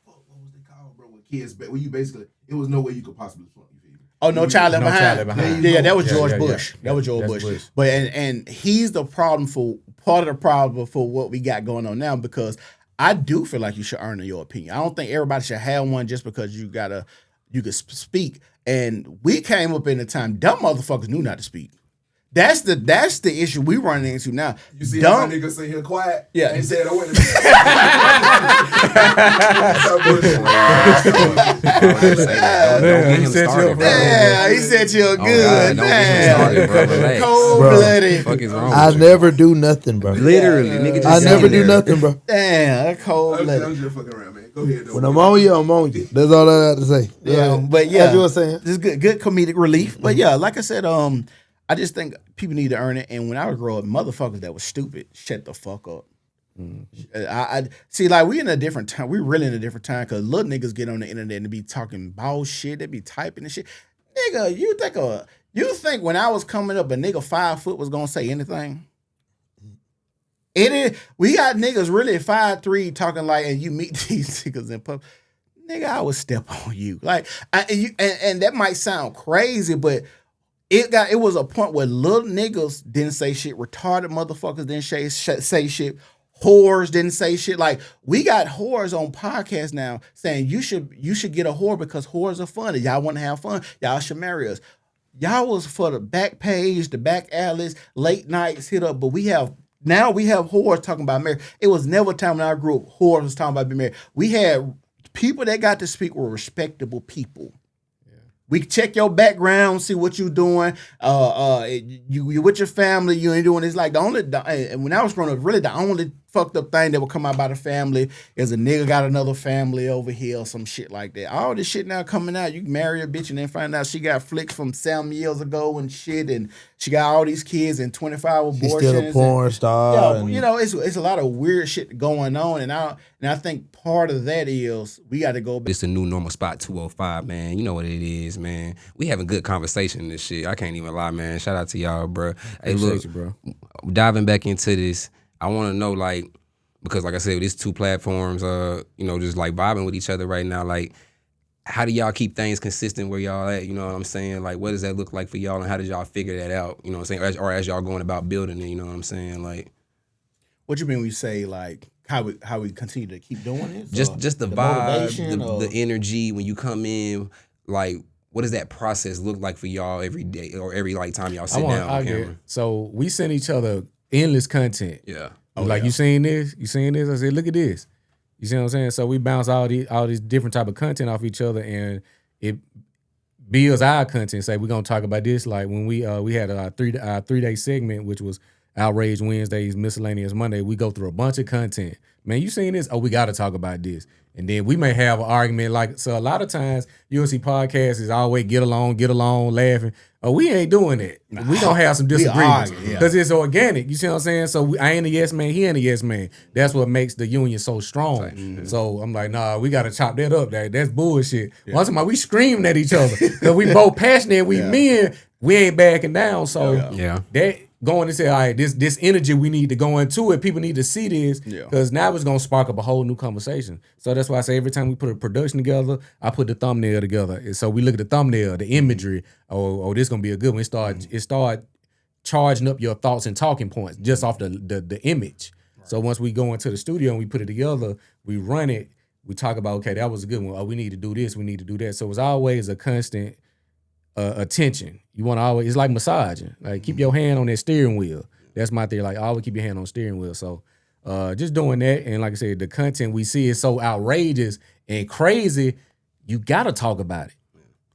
what was they called, bro? With kids, where you basically it was no way you could possibly flunk. You feel me? Oh, No Child Left No Behind. Child Left Behind. Yeah, that was Yeah, George yeah, Bush. yeah. That was George That's Bush. Bush. But and he's the problem for part of the problem for what we got going on now because I do feel like you should earn your opinion. I don't think everybody should have one just because you could speak. And we came up in a time dumb motherfuckers knew not to speak. That's the issue we running into now. You see Dumb- how my niggas sit here quiet? Yeah. He said, "Oh wait a Don't get him he set you started, up bro. Yeah, he said you're Oh, good. God, don't get him started, bro. Relax. Cold Bro. blooded. Fuck is wrong I with you? never do nothing, bro. Literally, nigga. Just I never sitting do there. nothing, bro. Damn, cold I'm blooded. just fucking around, man. Go ahead. Though. When I'm on you, I'm on you. That's all I have to say. Yeah, but yeah, As you were saying. this is good comedic relief. But yeah, like I said, I just think people need to earn it. And when I was growing up, motherfuckers that was stupid, shut the fuck up. I see, like we in a different time. We really in a different time because little niggas get on the internet and be talking bullshit. They be typing and shit. Nigga, you think when I was coming up, a nigga 5 foot was gonna say anything? We got niggas really 5'3" talking like, and you meet these niggas in public. Nigga, I would step on you. Like, and that might sound crazy, but it was a point where little niggas didn't say shit, retarded motherfuckers didn't say shit, whores didn't say shit. Like, we got whores on podcasts now saying you should get a whore because whores are fun. If y'all want to have fun, y'all should marry us. Y'all was for the back page, the back alleys, late nights hit up, but now we have whores talking about marriage. It was never a time when our group whores was talking about being married. We had people that got to speak were respectable people. We check your background, see what you doing. You with your family, you ain't doing. It's like when I was growing up, really the only fucked up thing that would come out about a family is a nigga got another family over here or some shit like that. All this shit now coming out. You marry a bitch and then find out she got flicks from 7 years ago and shit, and she got all these kids and 25 abortions. She's still a porn star. Yeah, you know, it's a lot of weird shit going on, and I think part of that is we got to go back. It's the new normal spot 205, man. You know what it is, man. We having good conversation in this shit. I can't even lie, man. Shout out to y'all, bro. Hey, look, you, bro. Diving back into this, I want to know, like, because like I said, these two platforms, just like vibing with each other right now, like, how do y'all keep things consistent where y'all at? You know what I'm saying? Like, what does that look like for y'all, and how did y'all figure that out? You know what I'm saying? Or as y'all going about building it, you know what I'm saying? Like, What you mean when you say like how we continue to keep doing this? just the motivation vibe, the energy when you come in, like, what does that process look like for y'all every day or every like time y'all sit down on camera? So we send each other endless content. Yeah. You seen this? You seen this? I said, look at this. You see what I'm saying? So we bounce all these different type of content off each other, and it builds our content. Say we're gonna talk about this. Like when we had a 3-day segment, which was Outrage Wednesdays, Miscellaneous Monday. We go through a bunch of content. Man, you seen this? Oh, we got to talk about this. And then we may have an argument. Like, so a lot of times you'll see podcasts is always get along, laughing. Oh, we ain't doing that. We gonna have some disagreements because it's organic. You see what I'm saying? So I ain't a yes man, he ain't a yes man. That's what makes the union so strong. So I'm like, nah, we gotta chop that up. That's bullshit. Once in a while, we screaming at each other because we both passionate. We men, we ain't backing down. So that going to say, all right, this energy we need to go into it. People need to see this because now it's gonna spark up a whole new conversation. So that's why I say every time we put a production together, I put the thumbnail together. And so we look at the thumbnail, the imagery. Oh, this gonna be a good one. It start charging up your thoughts and talking points just off the image. Right. So once we go into the studio and we put it together, we run it. We talk about, okay, that was a good one. Oh, we need to do this. We need to do that. So it's always a constant attention. You want to always, it's like massaging. Like keep your hand on that steering wheel. That's my theory. Like, always keep your hand on the steering wheel. So, just doing that, and like I said, the content we see is so outrageous and crazy. You gotta talk about it.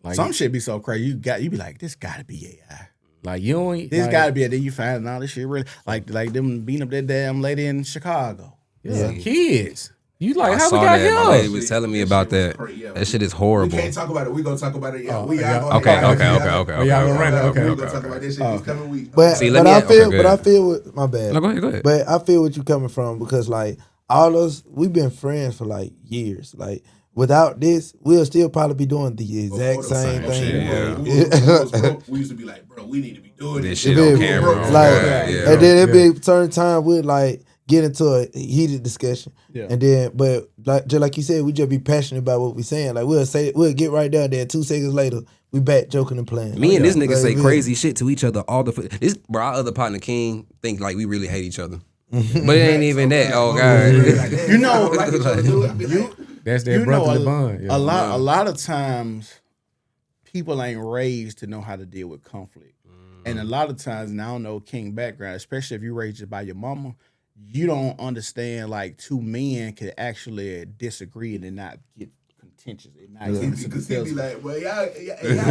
Like Some shit be so crazy. You be like, this gotta be AI. Like you don't. This like, gotta be it. Then you find all this shit really like them beating up that damn lady in Chicago. Yeah, kids. You like I how we saw got that. My lady here? was telling me about that. Yeah. That shit is We horrible. can't talk about it. We gonna talk about it. Yeah, we yeah. are. Okay. Oh, y'all gonna run it. Okay, We gonna talk about this shit this coming week. But See, but let me- I feel okay, but go I ahead. feel with my bad. No, go ahead. But I feel what you coming from because like all us we've been friends for like years. Like without this, we'll still probably be doing the exact same thing. shit, yeah. When we was broke, we used to be like, bro, we need to be doing This this shit You on feel me? camera. Like, on Like, God, yeah. and then it be certain time we'd like get into a heated discussion. Yeah. And then, but like just like you said, we just be passionate about what we saying. Like we'll get right there. Then 2 seconds later, we back joking and playing. Me and this nigga Like, say we- crazy shit to each other all the this bro. Our other partner King think like we really hate each other, but it ain't even that. Oh god, You know, That's that brotherly bond. Yeah. a lot of times people ain't raised to know how to deal with conflict. And a lot of times, and I don't know King background, especially if you raised by your mama, you don't understand like two men could actually disagree and not get contentious and not get into Because he be the like, well, y'all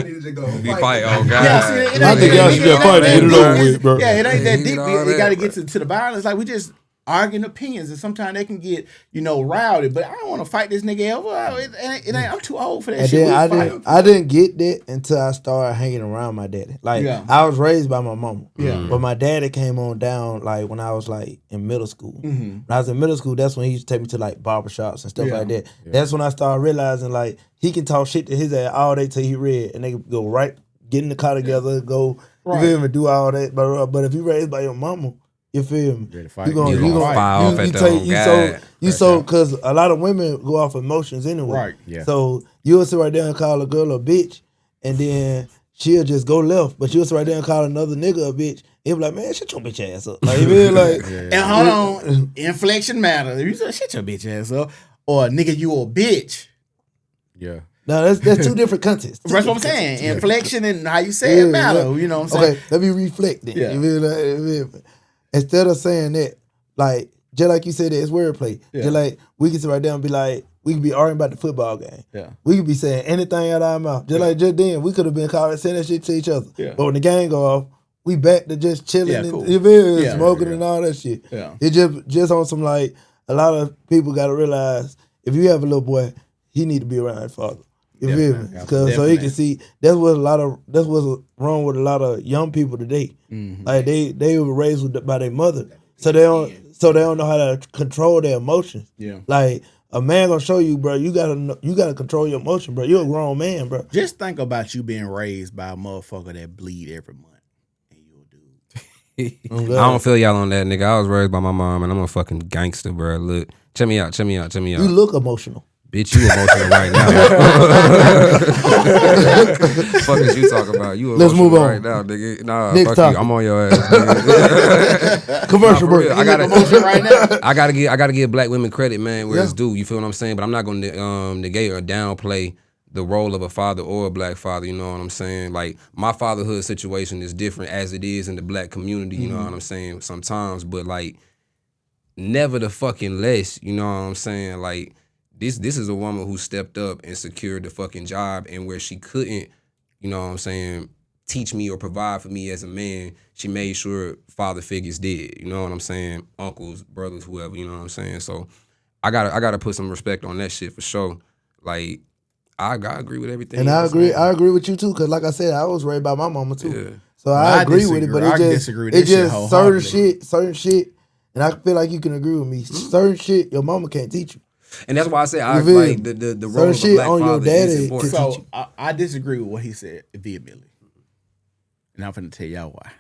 need to just go be fight. fight. Oh god, Yeah, see, it I ain't- think y'all should just fight and get it over with, bro. Yeah, it ain't that You deep. know It that, got to bro. get to the violence. Like we just arguing opinions, and sometimes they can get rowdy. But I don't want to fight this nigga ever. It ain't. I'm too old for that And shit. then We fight. I didn't get that until I started hanging around my daddy. Like Yeah. I was raised by my mama. Yeah. But my daddy came on down like when I was like in middle school. Mm-hmm. When I was in middle school, that's when he used to take me to like barbershops and stuff Yeah. like that. That's when I started realizing like he can talk shit to his ass all day till he read, and they go right get in the car together, go Right. you feel me, do all that. But if you raised by your mama, you feel me? Ready to fight. You gonna fire off at them, God. so because a lot of women go off emotions anyway. Right, yeah. So you'll sit right there and call a girl a bitch, and then she'll just go left. But you'll sit right there and call another nigga a bitch. He'll be like, man, shut your bitch ass up. Like, you feel like, And hold on, inflection matters. If you say shut your bitch ass up, or nigga, you a bitch. Yeah. no, that's two different contexts. That's what I'm saying. Inflection and how you say it matter. You know what I'm saying? Okay, let me reflect then. Yeah. You feel like, instead of saying that, like, just like you said, it's wordplay. Yeah. Just like we can sit right there and be like, we could be arguing about the football game. Yeah. We could be saying anything out of our mouth. Just like just then, we could have been saying that shit to each other. Yeah. But when the game go off, we back to just chilling Yeah, and cool. you feel me? Yeah. Smoking and all that shit. Yeah. It just on some like a lot of people got to realize if you have a little boy, he need to be around his father. You feel me? Because so he can see that's what's wrong with a lot of young people today. Mm-hmm. Like they were raised by their mother, so they don't know how to control their emotions. Yeah. Like a man gonna show you, bro. You gotta control your emotion, bro. You're a grown man, bro. Just think about you being raised by a motherfucker that bleed every month. And you a dude. I don't feel y'all on that, nigga. I was raised by my mom, and I'm a fucking gangster, bro. Look, check me out. You look emotional. Bitch, you emotional right now. Fuck is you talking about? You Let's emotional move on. right now, nigga. Nah, Next fuck topic. you. I'm on your ass. Nigga. Commercial Nah, for break. real. I gotta, Emotion right now. I gotta give black women credit, man, where it's Yeah. due. You feel what I'm saying? But I'm not gonna negate or downplay the role of a father or a black father. You know what I'm saying? Like my fatherhood situation is different as it is in the black community. You know what I'm saying? Sometimes, but like never the fucking less. You know what I'm saying? Like this is a woman who stepped up and secured the fucking job, and where she couldn't, you know what I'm saying, teach me or provide for me as a man, she made sure father figures did. You know what I'm saying? Uncles, brothers, whoever. You know what I'm saying? So I gotta put some respect on that shit for sure. Like I agree with everything. And you know I what I'm agree. saying? I agree with you too, because like I said, I was raised by my mama too. Yeah. So I I agree with it, disagree. but I it just disagree with it this shit just wholeheartedly. certain shit, and I feel like you can agree with me. Certain shit your mama can't teach you. And that's why I say I You feel like me? the Certain role of a shit black on your father is daddy important. can- So I disagree with what he said vehemently. And I'm finna tell y'all why.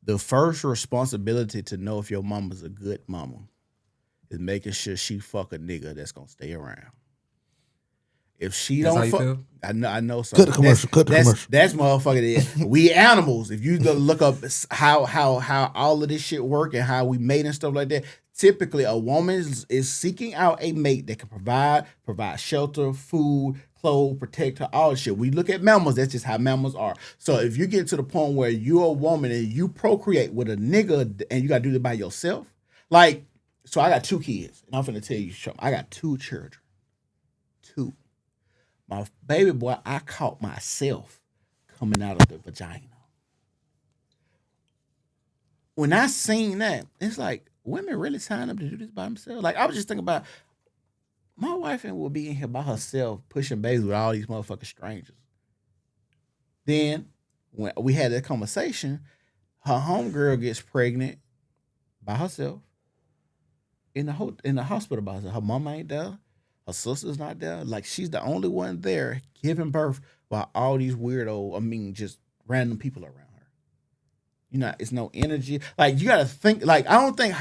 The first responsibility to know if your mama's a good mama is making sure she fuck a nigga that's gonna stay around. If she That's don't how you fuck, feel? I know so. Cut the commercial, cut the commercial. That's motherfucking. We animals. If you go look up how all of this shit work and how we mate and stuff like that. Typically, a woman is seeking out a mate that can provide shelter, food, clothe, protect her, all this shit. We look at mammals, that's just how mammals are. So if you get to the point where you're a woman and you procreate with a nigga and you gotta do that by yourself, like, so I got 2 kids, and I'm finna tell you something. I got 2 children. 2. My baby boy, I caught myself coming out of the vagina. When I seen that, it's like, women really sign up to do this by themselves? Like, I was just thinking about, my wife will be in here by herself pushing babies with all these motherfucking strangers. Then, when we had that conversation, her homegirl gets pregnant by herself in the hospital by herself. Her mama ain't there. Her sister's not there. Like, she's the only one there giving birth while all these just random people around her. You know, it's no energy. Like, you got to think. Like, I don't think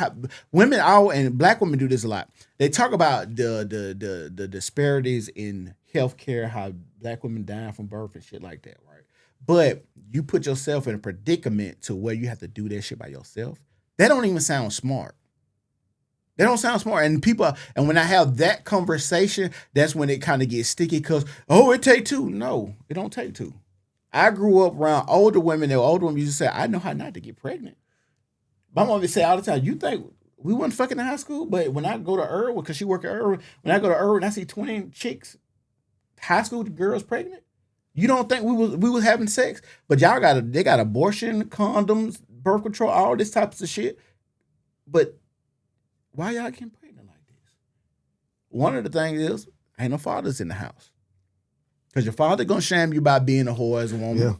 women and black women do this a lot. They talk about the disparities in healthcare, how black women die from birth and shit like that, right? But you put yourself in a predicament to where you have to do that shit by yourself. That don't even sound smart. They don't sound smart. And when I have that conversation, that's when it kind of gets sticky because, it take 2. No, it don't take 2. I grew up around older women. And older women used to say, I know how not to get pregnant. My mom would say all the time, you think we wasn't fucking in high school? But when I go to Irwin, because she work at Irwin, when I go to Irwin, I see 20 chicks, high school girls pregnant. You don't think we was having sex? But they got abortion, condoms, birth control, all this types of shit. But why y'all getting pregnant like this? One of the things is, ain't no fathers in the house. Because your father gonna shame you by being a whore as a woman. Yeah. And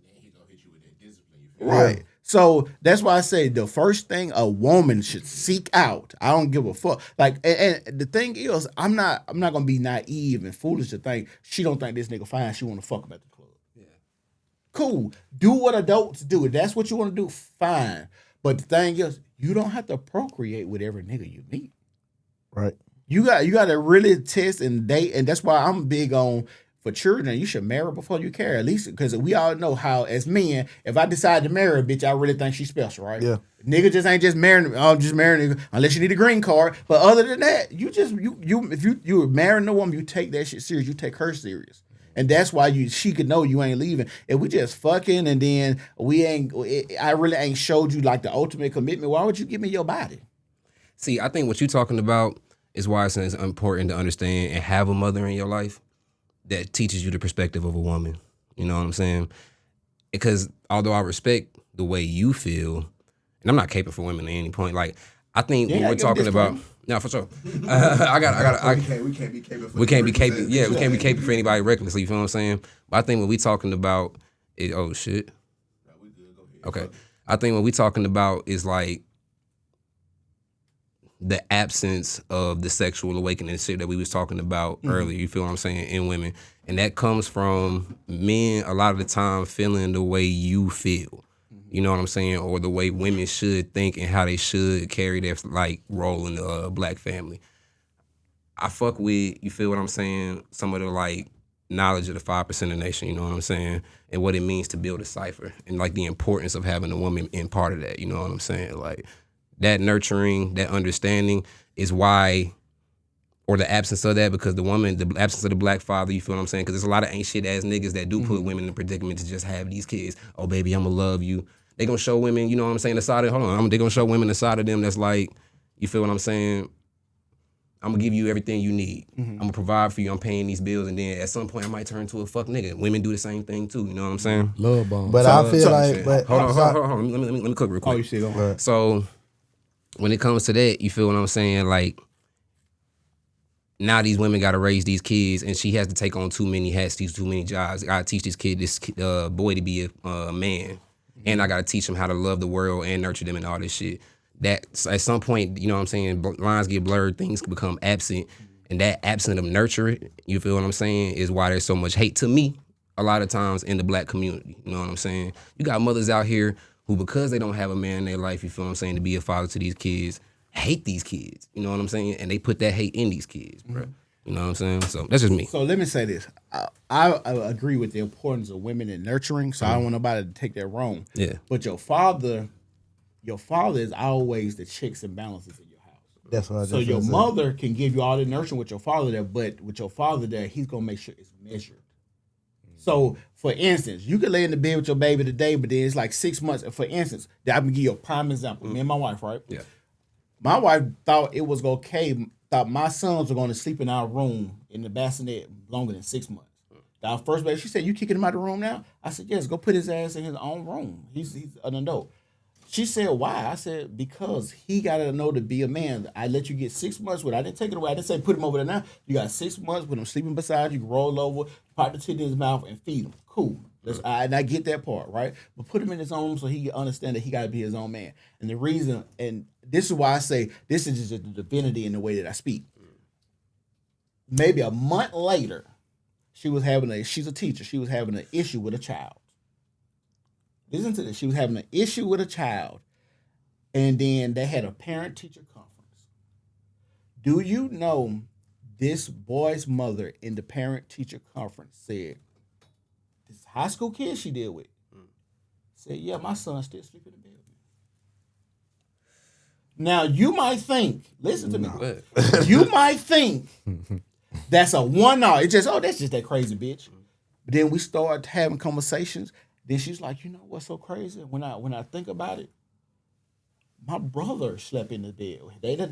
then he gonna hit you with that discipline. You feel Right. So that's why I say the first thing a woman should seek out. I don't give a fuck. Like, and the thing is, I'm not gonna be naive and foolish to think she don't think this nigga fine. She want to fuck him at the club. Yeah. Cool. Do what adults do. If that's what you want to do, fine. But the thing is, you don't have to procreate with every nigga you meet. Right. You got to really test and date, and that's why I'm big on. For children, you should marry before you carry. At least because we all know how, as men, if I decide to marry a bitch, I really think she's special, right? Yeah. Nigga just ain't just marrying. I'm just marrying nigga unless you need a green card. But other than that, if you're marrying a woman, you take that shit serious. You take her serious, and that's why she could know you ain't leaving. If we just fucking and then I really ain't showed you like the ultimate commitment. Why would you give me your body? See, I think what you're talking about is why it's important to understand and have a mother in your life that teaches you the perspective of a woman. You know what I'm saying? Because although I respect the way you feel, and I'm not caping for women at any point, like, I think what we're talking about, no, for sure. we can't be caping for we can't be caping for anybody recklessly, you feel what I'm saying? But I think what we talking about is, oh shit. No, we good, go ahead. Okay. I think what we talking about is like the absence of the sexual awakening shit that we was talking about earlier, you feel what I'm saying, in women. And that comes from men a lot of the time feeling the way you feel. You know what I'm saying? Or the way women should think and how they should carry their like role in the black family. I fuck with, you feel what I'm saying, some of the like knowledge of the 5% of the nation, you know what I'm saying? And what it means to build a cipher and like the importance of having a woman in part of that, you know what I'm saying? Like that nurturing, that understanding is why, or the absence of that, because the absence of the black father, you feel what I'm saying? Because there's a lot of ain't shit ass niggas that do put women in a predicament to just have these kids. Oh, baby, I'm gonna love you. They gonna show women, you know what I'm saying, they gonna show women the side of them that's like, you feel what I'm saying? I'm gonna give you everything you need. I'm gonna provide for you. I'm paying these bills, and then at some point I might turn to a fuck nigga. Women do the same thing too. You know what I'm saying? Love bomb. But I feel like, hold on. Let me cook real quick. Oh, you see, go. So when it comes to that, you feel what I'm saying? Like now these women got to raise these kids, and she has to take on too many hats, these too many jobs. I got to teach this boy to be a man, and I got to teach him how to love the world and nurture them and all this shit. That at some point, you know what I'm saying, lines get blurred, things become absent, and that absence of nurture, you feel what I'm saying, is why there's so much hate to me a lot of times in the black community. You know what I'm saying? You got mothers out here who, because they don't have a man in their life, you feel what I'm saying, to be a father to these kids, hate these kids. You know what I'm saying? And they put that hate in these kids, bro. You know what I'm saying? So that's just me. So let me say this. I agree with the importance of women in nurturing, so I don't want nobody to take that wrong. Yeah. But your father is always the checks and balances in your house. That's what I So just your said. mother can give you all the nurturing with your father there, but with your father there, he's gonna make sure it's measured. So, for instance, you could lay in the bed with your baby today, but then it's like 6 months. For instance, I'm gonna give you a prime example. Me and my wife, right? Yeah. My wife thought it was okay. Thought my sons were going to sleep in our room in the bassinet longer than 6 months. Our first baby, she said, "You kicking him out of the room now?" I said, "Yes, go put his ass in his own room. He's an adult." She said, "Why?" I said, "Because he got to know to be a man. I let you get 6 months with it. I didn't take it away. I didn't say put him over there now. You got 6 months with him sleeping beside you, roll over, pop the tit in his mouth, and feed him. Cool. And I get that part, right? But put him in his own room so he can understand that he got to be his own man. And the reason, and this is why I say this is just the divinity in the way that I speak. Maybe a month later, she's a teacher. She was having an issue with a child. Listen to this. She was having an issue with a child. And then they had a parent-teacher conference. Do you know this boy's mother in the parent-teacher conference said, this high school kid she deal with, said, "Yeah, my son's still sleeping in bed with me." Now, you might think, listen to me. You might think that's a one-off. It's just, that's just that crazy bitch. But then we start having conversations. Then she's like, "You know what's so crazy? When I think about it, my brother slept in the bed.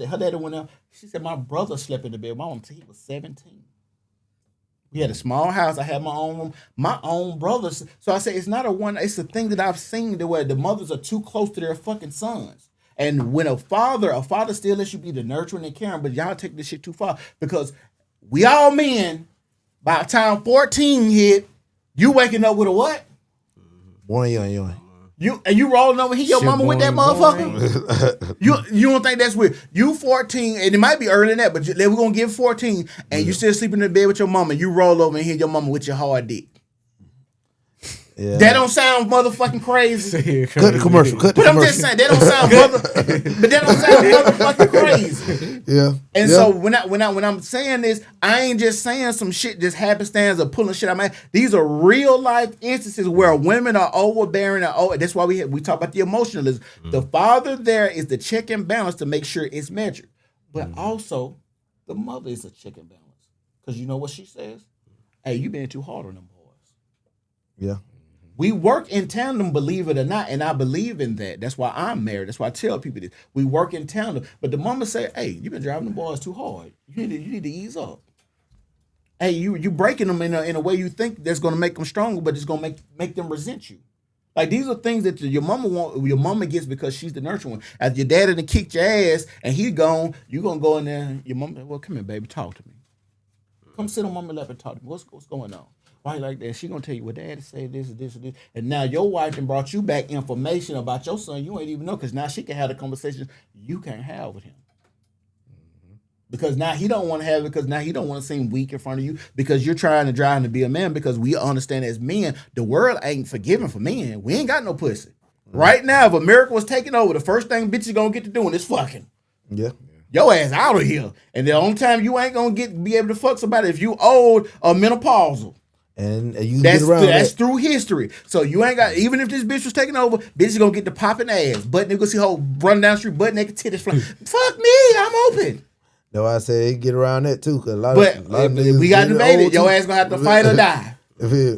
Her daddy went out. She said, my brother slept in the bed with my mom until he was 17. We had a small house. I had my own room. My own brothers. So I say it's not a one. It's a thing that I've seen to where the mothers are too close to their fucking sons. And when a father still lets you be the nurturing and caring, but y'all take this shit too far because we all men. By the time 14 hit, you waking up with a what? Boing. You rolling over here, your Shit mama with that boing, motherfucker? You don't think that's weird? You 14, and it might be earlier than that, but we're gonna give 14, and you still sleeping in the bed with your mama. You roll over and hit your mama with your hard dick. Yeah. That don't sound motherfucking crazy. Cut the commercial. But I'm just saying that don't sound motherfucking crazy. Yeah. And so when I'm saying this, I ain't just saying some shit just happenstance or pulling shit out my. These are real life instances where women are overbearing. That's why we talk about the emotionalism. The father there is the check and balance to make sure it's measured, but also the mother is a check and balance because you know what she says. Hey, you being too hard on them boys. Yeah. We work in tandem, believe it or not, and I believe in that. That's why I'm married. That's why I tell people this. We work in tandem. But the mama say, "Hey, you've been driving the boys too hard. You need to ease up. Hey, you breaking them in a way you think that's going to make them stronger, but it's going to make them resent you." Like these are things that your mama gets because she's the nurturing one. As your daddy done kicked your ass and he gone, you gonna go in there. Your mama, well, come here, baby, talk to me. Come sit on mama's lap and talk to me. What's going on? Why you like that? She gonna tell you what daddy say this and this and this. And now your wife done brought you back information about your son you ain't even know because now she can have the conversation you can't have with him. Because now he don't want to have it because now he don't want to seem weak in front of you because you're trying to drive him to be a man because we understand as men, the world ain't forgiving for men. We ain't got no pussy. Right now, if America was taking over, the first thing bitches gonna get to doing is fucking. Yeah. Your ass out of here. And the only time you ain't gonna be able to fuck somebody if you old or menopausal. And you That's get around that's that. through history. So you ain't got, even if this bitch was taking over, bitch is gonna get the popping ass. Butt nigga see her running down the street, butt naked titties flying. Fuck me, I'm open. That's why I say get around that too, because a lot But of if niggas we got getting debated, old, your too. ass gonna have to fight or die.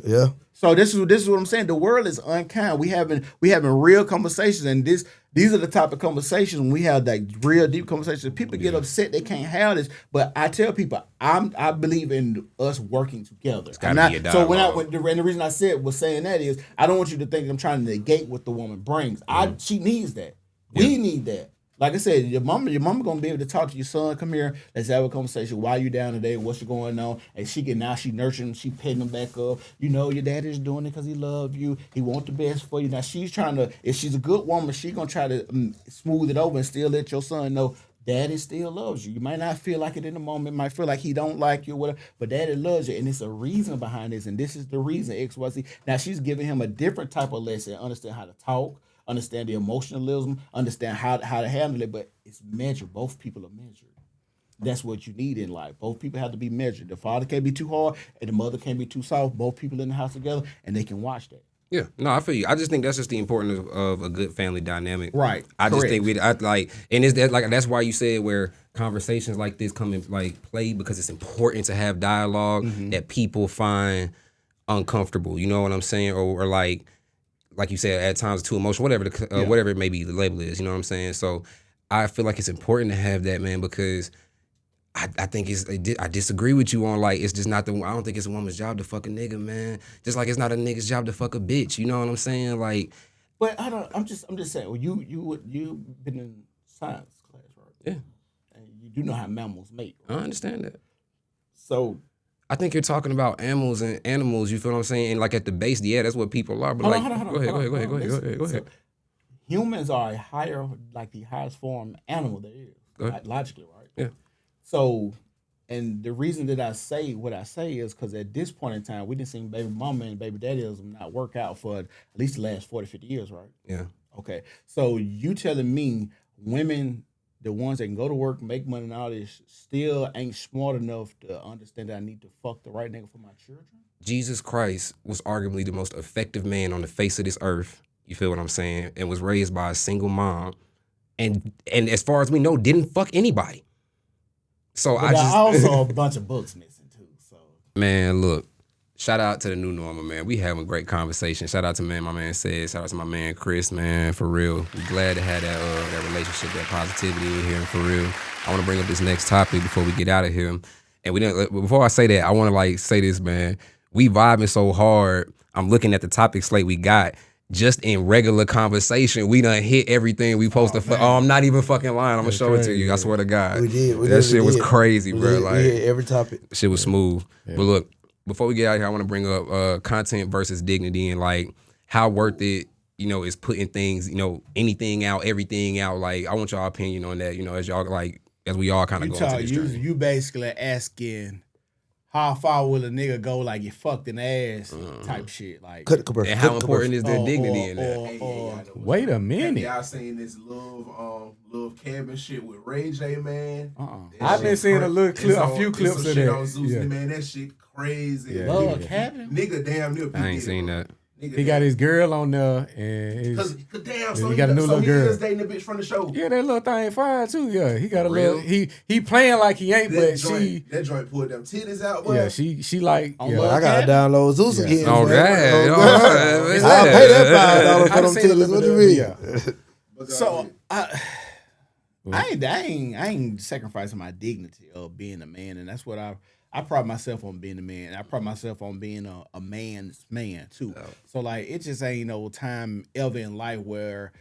Yeah. So this is what I'm saying. The world is unkind. We having real conversations, and these are the type of conversations when we have like real deep conversations. People get upset they can't have this, but I tell people I believe in us working together. gotta be a So dialogue. the reason I was saying that is I don't want you to think I'm trying to negate what the woman brings. She needs that. We need that. Like I said, your mama gonna be able to talk to your son. Come here, let's have a conversation. Why you down today? What's going on? And she nurturing him, she petting him back up. You know your daddy's doing it because he love you. He want the best for you. Now she's trying to. If she's a good woman, she gonna try to smooth it over and still let your son know daddy still loves you. You might not feel like it in the moment. Might feel like he don't like you, or whatever. But daddy loves you, and it's a reason behind this. And this is the reason X, Y, Z. Now she's giving him a different type of lesson. Understand how to talk. Understand the emotionalism, understand how to handle it, but it's measured. Both people are measured. That's what you need in life. Both people have to be measured. The father can't be too hard, and the mother can't be too soft. Both people in the house together, and they can watch that. Yeah, no, I feel you. I just think that's just the importance of a good family dynamic. Right. I just Correct. think I like, and it's that like that's why you said where conversations like this come in like play because it's important to have dialogue that people find uncomfortable. You know what I'm saying, or like you said at times too emotional, whatever it may be the label is. You know what I'm saying. So I feel like it's important to have that, man, because I think I disagree with you on like it's just not I don't think it's a woman's job to fuck a nigga, man. Just like it's not a nigga's job to fuck a bitch. You know what I'm saying? Like, But I don't. I'm just saying. Well, you've been in science class, right? yeah, And you do know how mammals mate. I understand that. So I think you're talking about animals and animals. You feel what I'm saying? And like at the base, yeah, that's what people are. But hold like, on, go ahead. Listen. So, humans are a higher, like the highest form animal there is, Go ahead. logically, right? Yeah. So, and the reason that I say what I say is because at this point in time, we didn't see baby mama and baby daddyism not work out for at least the last 40, 50 years, right? Yeah. Okay. So you telling me women, the ones that can go to work, make money and all this, still ain't smart enough to understand that I need to fuck the right nigga for my children? Jesus Christ was arguably the most effective man on the face of this earth. You feel what I'm saying? And was raised by a single mom, and as far as we know, didn't fuck anybody. So But I also a bunch of books missing too. So man, look, shout out to the new normal, man. We having a great conversation. Shout out to my man Ced. Shout out to my man Chris, man. For real, we glad to have that relationship, that positivity in here. And for real, I want to bring up this next topic before we get out of here. And before I say that, I want to like say this, man. We vibing so hard. I'm looking at the topic slate we got. Just in regular conversation, we done hit everything we supposed to. I'm not even fucking lying. I'm gonna show it to you. I swear to God. We did. That shit was crazy, bro. We hit every topic. Shit was smooth. Yeah. But look, before we get out of here, I want to bring up content versus dignity and like how worth it, is putting things, anything out, everything out. Like I want y'all opinion on that, as y'all as we all kind of go into this journey. You basically asking how far will a nigga go like you fucked an ass type shit. Like and how important is their dignity in that? Wait a minute. Y'all seen this love cabin shit with Ray J, man? I've been seeing a few clips of that. On Zeus, man, that shit crazy. Yeah, love cabin? Nigga damn near I ain't seen that. He got his girl on there, and Cause damn, so he got a new little girl. He dating the bitch from the show. Yeah, that little thing fire too. Yeah, he got a little. He playing like he ain't, but that joint pulled them titties out. Boy. Yeah, she like. Yeah. I gotta download Zeus again. Oh man. God, I'll pay that $5 for them titties. What do you mean? So I ain't sacrificing my dignity of being a man, and that's what I pride myself on being a man. I pride myself on being a man's man too. Oh. So like it just ain't no time ever in life where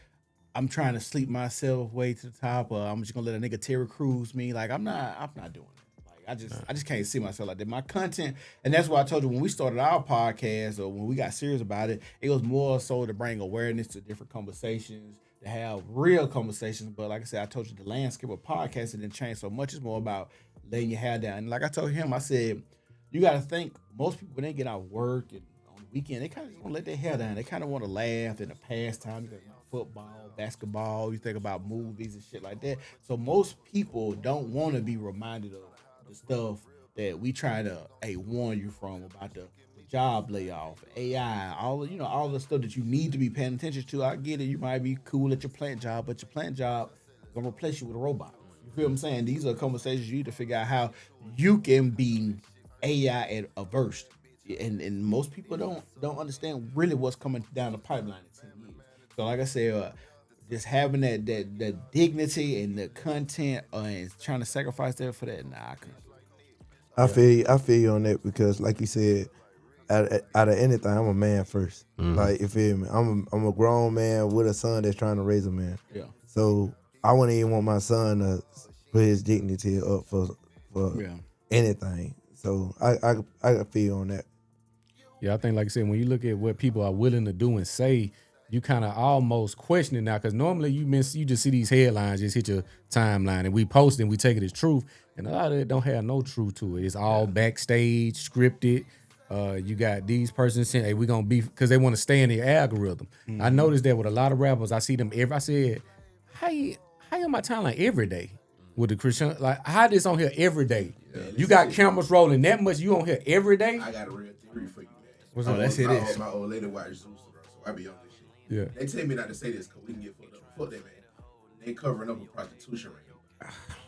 I'm trying to sleep myself way to the top, or I'm just gonna let a nigga Terry Crews me. Like I'm not doing it. Like I just can't see myself like that. My content, and that's why I told you when we started our podcast or when we got serious about it, it was more so to bring awareness to different conversations, to have real conversations. But like I said, I told you the landscape of podcasting didn't change so much. It's more about laying your hair down. And like I told him, I said, you got to think, most people, when they get out of work and on the weekend, they kind of want to let their hair down. They kind of want to laugh in the pastime. You think about football, basketball, you think about movies and shit like that. So most people don't want to be reminded of the stuff that we try to warn you from about the job layoff, AI, all the stuff that you need to be paying attention to. I get it. You might be cool at your plant job, but your plant job is going to replace you with a robot. You feel what I'm saying? These are conversations you need to figure out how you can be AI averse. And most people don't understand really what's coming down the pipeline in 10 years. So like I said, just having that dignity and the content and trying to sacrifice that for that, nah, I couldn't. I feel you on that because like you said, out of anything, I'm a man first. Mm-hmm. Like you feel me? I'm a grown man with a son that's trying to raise a man. Yeah. So I wouldn't even want my son to put his dignity up for anything. So I feel you on that. Yeah, I think like I said, when you look at what people are willing to do and say, you kind of almost question it now because normally you just see these headlines just hit your timeline and we post and we take it as truth, and a lot of it don't have no truth to it. It's all backstage, scripted. You got these persons saying, "Hey, we gonna be," because they want to stay in the algorithm. Mm-hmm. I noticed that with a lot of rappers, I see them I said, how on my timeline every day with the Christian? Like, how this on here every day? Yeah, you got cameras rolling that much. You on here every day? I got a real theory for you, man. What's up? Let's hear this. My old lady watched Zeus, bro. I be on this shit. Yeah. They tell me not to say this because we can get fucked up. Fuck that, man. They covering up a prostitution ring.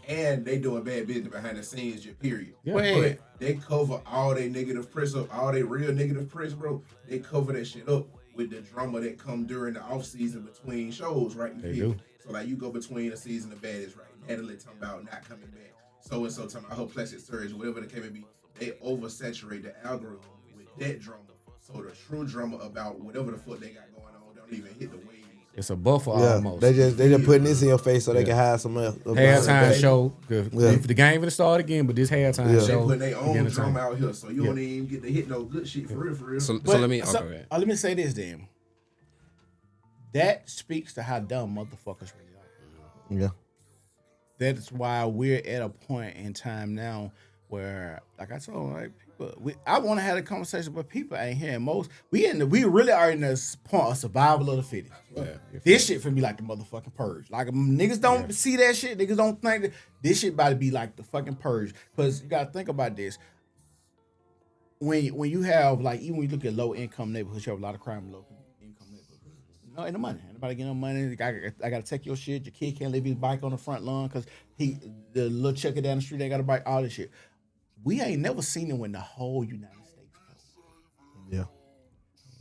And they doing bad business behind the scenes, just period. Yeah. But they cover all their negative press up, all their real negative press, bro. They cover that shit up with the drama that come during the off season between shows, right? You They feel do. me? So like you go between a season of baddies, right? Natalie talking about not coming back. So and so talking about her plastic surgery, whatever the case may be. They oversaturate the algorithm with that drama. So the true drama about whatever the fuck they got going on don't even hit the waves. It's a buffer Yeah, almost. they just putting this in your face so they can hide some else. halftime show. Yeah. If the game gonna start again, but this halftime Yeah. They show. putting their own beginning drama time. out here, so you don't even get to hit no good shit for real. So But- let me. so, Okay. let me say this then. That speaks to how dumb motherfuckers really are. Yeah. That's why we're at a point in time now where, like I told, like people, I want to have a conversation, but people ain't hearing most. We really are in this point of survival of the fittest. This shit for me like the motherfucking purge. Like niggas don't see that shit. Niggas don't think that this shit about to be like the fucking purge. Because you gotta think about this. When you have like even when you look at low income neighborhoods, you have a lot of crime in low income neighborhoods. No, ain't no money. Anybody get no money? I gotta take your shit. Your kid can't leave his bike on the front lawn because the little checker down the street ain't got a bike. All this shit. We ain't never seen it when the whole United States. Yeah.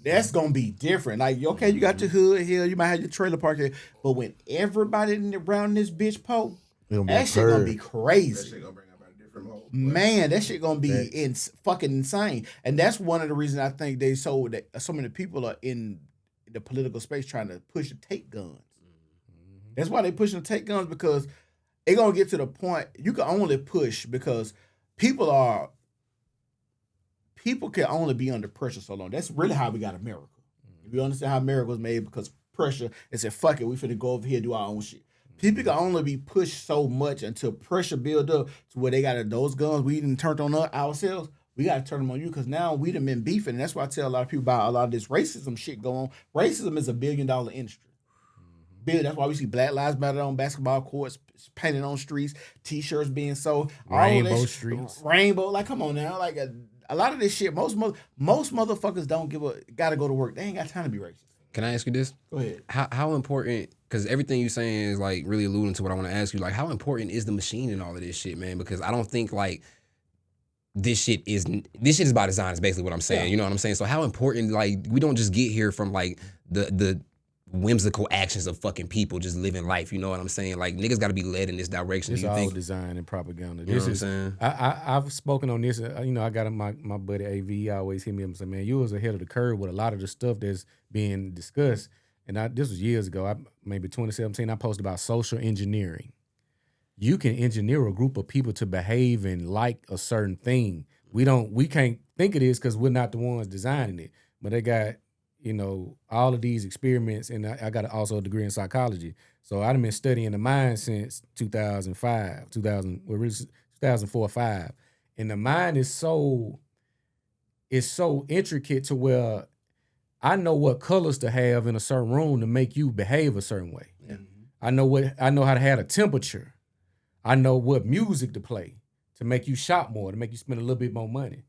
That's gonna be different. Like, okay, you got your hood here, you might have your trailer park here, but when everybody around this bitch po, that shit gonna be That crazy. shit gonna bring about a different mode. Man, that shit gonna be fucking insane. And that's one of the reasons I think so many people are in the political space trying to push the take guns. That's why they pushing the take guns, because they gonna get to the point you can only push because people can only be under pressure so long. That's really how we got America. If you understand how America was made, because pressure, they said, fuck it, we finna go over here and do our own shit. People can only be pushed so much until pressure build up to where they got those guns we didn't turn on ourselves. We got to turn them on you because now we done been beefing. And that's why I tell a lot of people about a lot of this racism shit going on. Racism is $1 billion industry. That's why we see Black Lives Matter on basketball courts, painted on streets, T-shirts being sold, Rainbow streets. Rainbow. Like, come on now. Like a lot of this shit, most motherfuckers don't gotta go to work. They ain't got time to be racist. Can I ask you this? Go ahead. How important? Because everything you're saying is like really alluding to what I want to ask you. Like, how important is the machine in all of this shit, man? Because I don't think like this shit is by design. Is basically what I'm saying. Yeah. You know what I'm saying? So how important? Like, we don't just get here from like the whimsical actions of fucking people just living life. You know what I'm saying? Like, niggas got to be led in this direction. It's Do you all think? design and propaganda. You know what I'm saying? I've spoken on this. I got my buddy AV. He always hit me up and say, "Man, you was ahead of the curve with a lot of the stuff that's being discussed." And this was years ago. Maybe 2017. I posted about social engineering. You can engineer a group of people to behave and like a certain thing. We can't think it is because we're not the ones designing it. But they got all of these experiments, and I got also a degree in psychology. So I've been studying the mind since 2004 or 5. And the mind is so intricate to where I know what colors to have in a certain room to make you behave a certain way. Yeah. I know how to have a temperature. I know what music to play to make you shop more, to make you spend a little bit more money.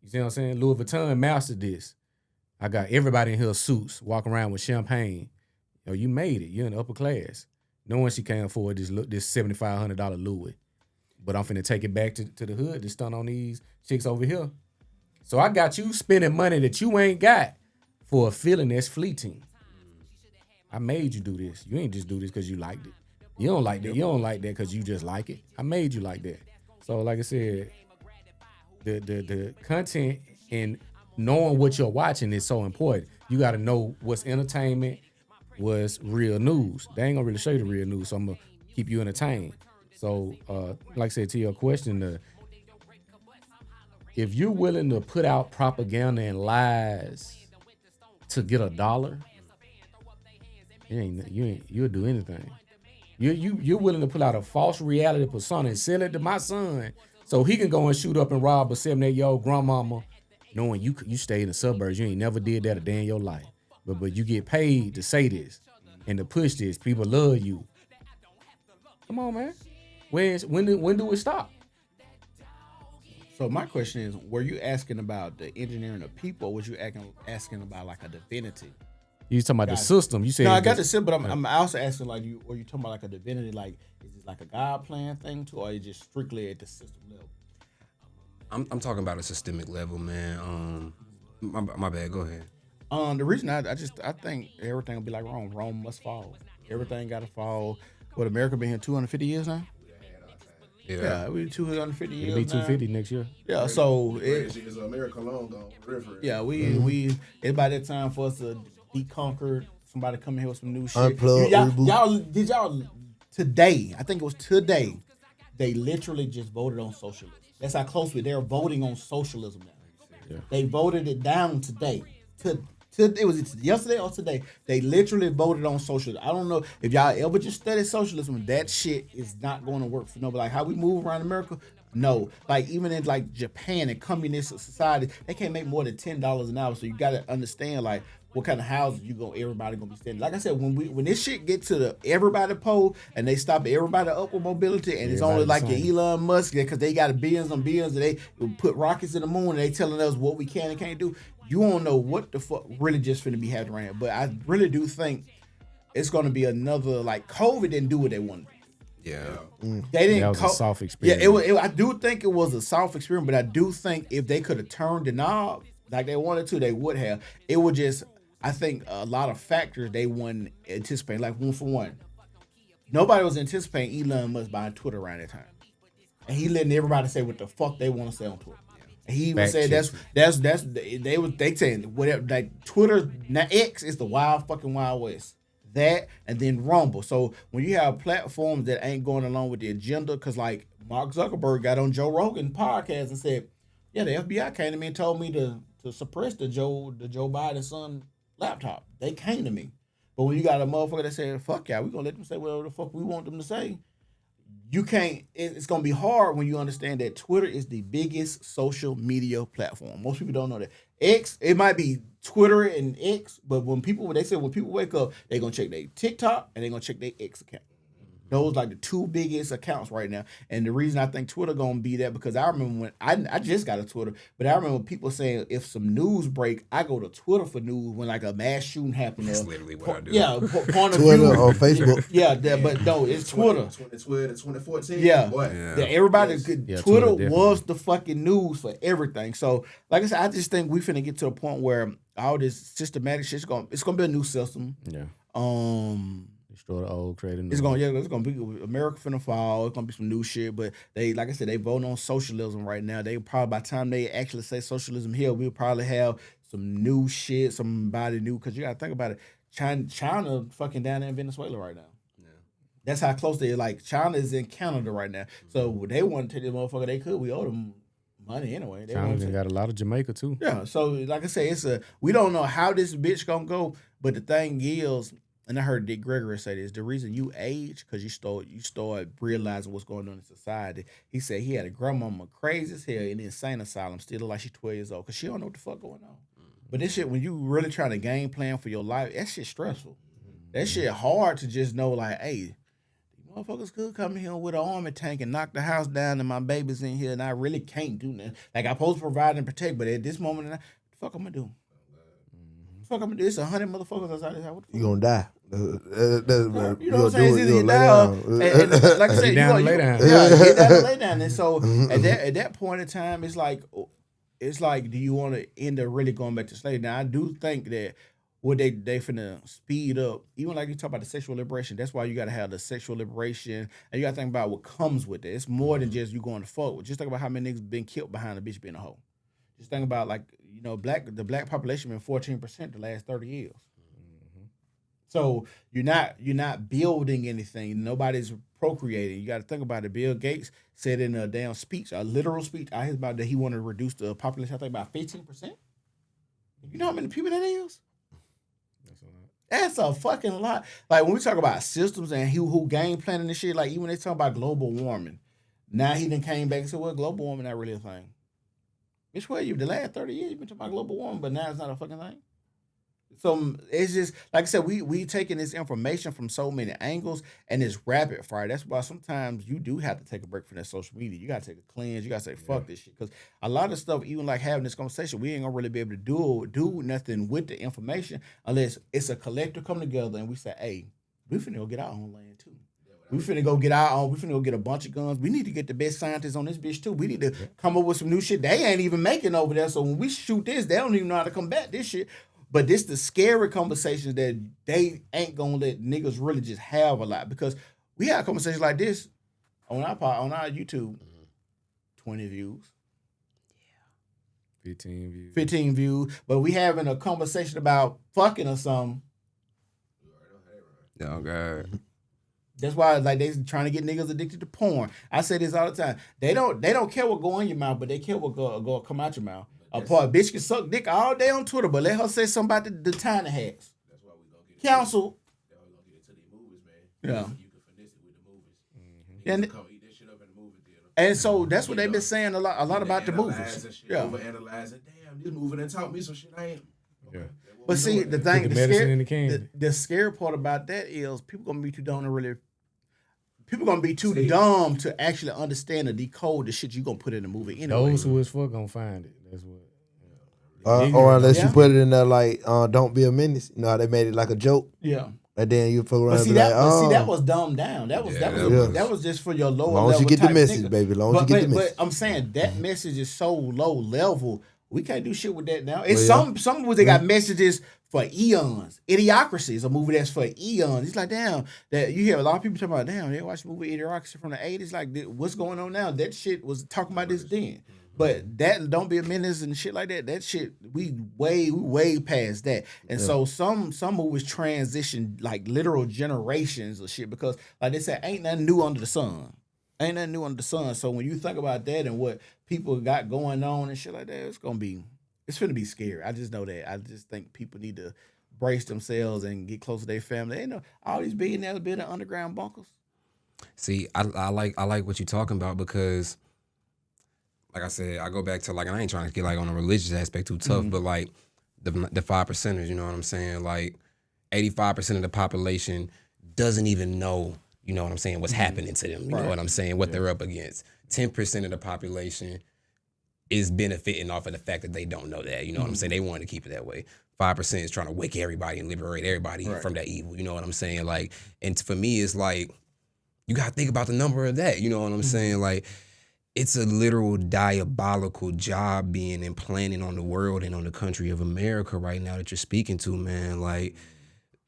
You see what I'm saying? Louis Vuitton mastered this. I got everybody in here suits, walking around with champagne. You made it. You're in the upper class. No one she can't afford this $7,500 Louis. But I'm finna take it back to the hood to stun on these chicks over here. So I got you spending money that you ain't got for a feeling that's fleeting. I made you do this. You ain't just do this because you liked it. You don't like that. You don't like that because you just like it. I made you like that. So like I said, the content and knowing what you're watching is so important. You got to know what's entertainment, what's real news. They ain't gonna really show you the real news, so I'm gonna keep you entertained. So, like I said, to your question, if you're willing to put out propaganda and lies to get $1, you'll do anything. You're willing to put out a false reality persona and sell it to my son so he can go and shoot up and rob a 7-8-year-old grandmama, knowing you stay in the suburbs. You ain't never did that a day in your life. But you get paid to say this and to push this. People love you. Come on, man. When do it stop? So my question is, were you asking about the engineering of people, or was you asking about like a divinity? You talking about the Gotcha. system? You said No, I got the sim, but I'm also asking like you, or you talking about like a divinity? Like, is it like a God plan thing too, or is it just strictly at the system level? I'm talking about a systemic level, man. My bad. Go ahead. The reason I think everything will be like Rome. Rome must fall. Everything got to fall. What, America been here 250 years now? Yeah, we 250 years. it'll be now. 250 next year. Yeah, so Greatest years of America long gone. River. yeah, we it's about that time for us to be conquered. Somebody come in here with some new shit. Unplug, reboot. Y'all today? I think it was today. They literally just voted on socialism. That's how close they're voting on socialism now. Yeah. They voted it down today. It was yesterday or today. They literally voted on socialism. I don't know if y'all ever just studied socialism. That shit is not going to work for nobody. Like how we move around America. No, like even in like Japan and communist society, they can't make more than $10 an hour. So you got to understand like what kind of houses everybody gonna be staying. Like I said, when this shit get to the everybody poll and they stop everybody upward mobility and it's only like your Elon Musk because they got billions on billions and they put rockets in the moon and they telling us what we can and can't do. You won't know what the fuck really just finna be happening right now. But I really do think it's gonna be another like COVID didn't do what they wanted to do. Yeah. They didn't. That was a soft experience. Yeah, I do think it was a soft experience, but I do think if they could have turned the knob like they wanted to, they would have. It would just, I think, a lot of factors they wouldn't anticipate. Like one for one, nobody was anticipating Elon Musk buying Twitter around that time, and he letting everybody say what the fuck they want to say on Twitter. And he even said they saying whatever, like Twitter now X is the wild west. That and then Rumble. So when you have platforms that ain't going along with the agenda, because like Mark Zuckerberg got on Joe Rogan podcast and said, "Yeah, the FBI came to me and told me to suppress the Joe Biden son laptop. They came to me." But when you got a motherfucker that said, "Fuck yeah, we gonna let them say whatever the fuck we want them to say," you can't. It's gonna be hard when you understand that Twitter is the biggest social media platform. Most people don't know that. X, it might be Twitter and X, but when people wake up, they're gonna check their TikTok and they're gonna check their X account. Those like the two biggest accounts right now. And the reason I think Twitter gonna be that because I remember when I just got a Twitter, but I remember people saying if some news break, I go to Twitter for news when like a mass shooting happened. That's literally what I do. Yeah, point of Twitter view. or Facebook. Yeah, but no, it's Twitter. 2014. Yeah. Boy. Yeah, everybody could. Yeah, Twitter Twitter was the fucking news for everything. So, like I said, I just think we finna get to a point where all this systematic shit's gonna be a new system. Yeah. Destroy the old, create a new. It's gonna be America finna fall. It's gonna be some new shit. But they, like I said, they vote on socialism right now. They probably by the time they actually say socialism here, we'll probably have some new shit, somebody new. Because you gotta think about it. China fucking down there in Venezuela right now. Yeah. That's how close they are. Like China is in Canada right now. So they want to take this motherfucker. They could. We owe them money anyway. China got a lot of Jamaica too. Yeah. So like I say, we don't know how this bitch gonna go. But the thing is. And I heard Dick Gregory say this: the reason you age because you start realizing what's going on in society. He said he had a grandmama crazy as hell in the insane asylum, still look like she's 12 years old because she don't know what the fuck going on. But this shit, when you really trying to game plan for your life, that shit stressful. That shit hard to just know like, hey, these motherfuckers could come in here with an army tank and knock the house down and my baby's in here and I really can't do nothing. Like I'm supposed to provide and protect, but at this moment, what the fuck I'm gonna do? Fuck, I'm gonna do this. 100 motherfuckers outside this house. You gonna die. You know what I'm saying? It's either you die and like I said, Get down and lay down. Yeah, get down and lay down. And so at that point in time, it's like, do you want to end up really going back to slavery? Now I do think that what they finna speed up, even like you talk about the sexual liberation. That's why you gotta have the sexual liberation, and you gotta think about what comes with it. It's more than just you going to fuck. Just think about how many niggas been killed behind a bitch being a hoe. Just think about like the black population been 14% the last 30 years. So you're not building anything. Nobody's procreating. You got to think about it. Bill Gates said in a damn speech, a literal speech, I heard about that he wanted to reduce the population, I think about 15%. You know how many people that is? That's a fucking lot. Like when we talk about systems and who game planning this shit, like even when they talk about global warming, now he then came back and said, well, global warming not really a thing. Which way the last 30 years you've been talking about global warming, but now it's not a fucking thing. So it's just like I said, we taking this information from so many angles and it's rapid fire. That's why sometimes you do have to take a break from that social media. You gotta take a cleanse. You gotta say fuck this shit because a lot of stuff, even like having this conversation, we ain't gonna really be able to do nothing with the information unless it's a collective come together and we say, hey, we finna go get our own land too. We finna go get our own. We finna go get a bunch of guns. We need to get the best scientists on this bitch too. We need to come up with some new shit they ain't even making over there. So when we shoot this, they don't even know how to combat this shit. But this the scary conversations that they ain't gonna let niggas really just have a lot because we have conversations like this on our YouTube, 20 views, 15 views. But we having a conversation about fucking or something. Oh God. That's why like they trying to get niggas addicted to porn. I say this all the time. They don't care what go in your mouth, but they care what go come out your mouth. A bitch can suck dick all day on Twitter, but let her say something about the tiny hats. That's why we gonna get Counsel. That's why we gonna get into these movies, man. Yeah. You can finesse it with the movies. And- And come eat that shit up in the movie theater. And so that's what they've been saying a lot about the movies. Yeah. Overanalyzing. Damn, this movie done taught me some shit I ain't. Yeah. But see, the thing, the the medicine scary, in the candy. the scary part about that is people gonna be too dumb to really. People gonna be too See. dumb to actually understand or decode the shit you gonna put in the movie anyway. Those who is fuck gonna find it. That's what. Or unless you Yeah. put it in there like, don't be a menace. You know how they made it like a joke, Yeah. and then you fuck around But and see be that, like, but see that oh. was dumbed down. That was Yeah, that was that was- that was just for your lower As long as level you get the type message, nigga. baby. As long as you get the message. But I'm saying that message is so low level. We can't do shit with that now. It's Well, yeah. some movies they got messages for eons. Idiocracy is a movie that's for eons. It's like damn that you hear a lot of people talking about damn they watched the movie Idiocracy from the 80s. Like what's going on now? That shit was talking about this then. But that don't be a menace and shit like that. That shit we way past that. And so some movies transition like literal generations of shit because like they said ain't nothing new under the sun. Ain't nothing new under the sun. So when you think about that and what people got going on and shit like that, it's gonna be scary. I just know that. I just think people need to brace themselves and get close to their family. They know all these billionaires been in underground bunkers. See, I like what you're talking about because, like I said, I go back to like, and I ain't trying to get like on a religious aspect too tough, but like the 5%ers, you know what I'm saying? Like 85% of the population doesn't even know, you know what I'm saying, what's happening to them. You know what I'm saying? What they're up against. 10% of the population is benefiting off of the fact that they don't know that. You know what I'm saying? They want to keep it that way. 5% is trying to wake everybody and liberate everybody from that evil. You know what I'm saying? Like, and for me, it's like, you got to think about the number of that. You know what I'm saying? Like, it's a literal diabolical job being implanted on the world and on the country of America right now that you're speaking to, man. Like,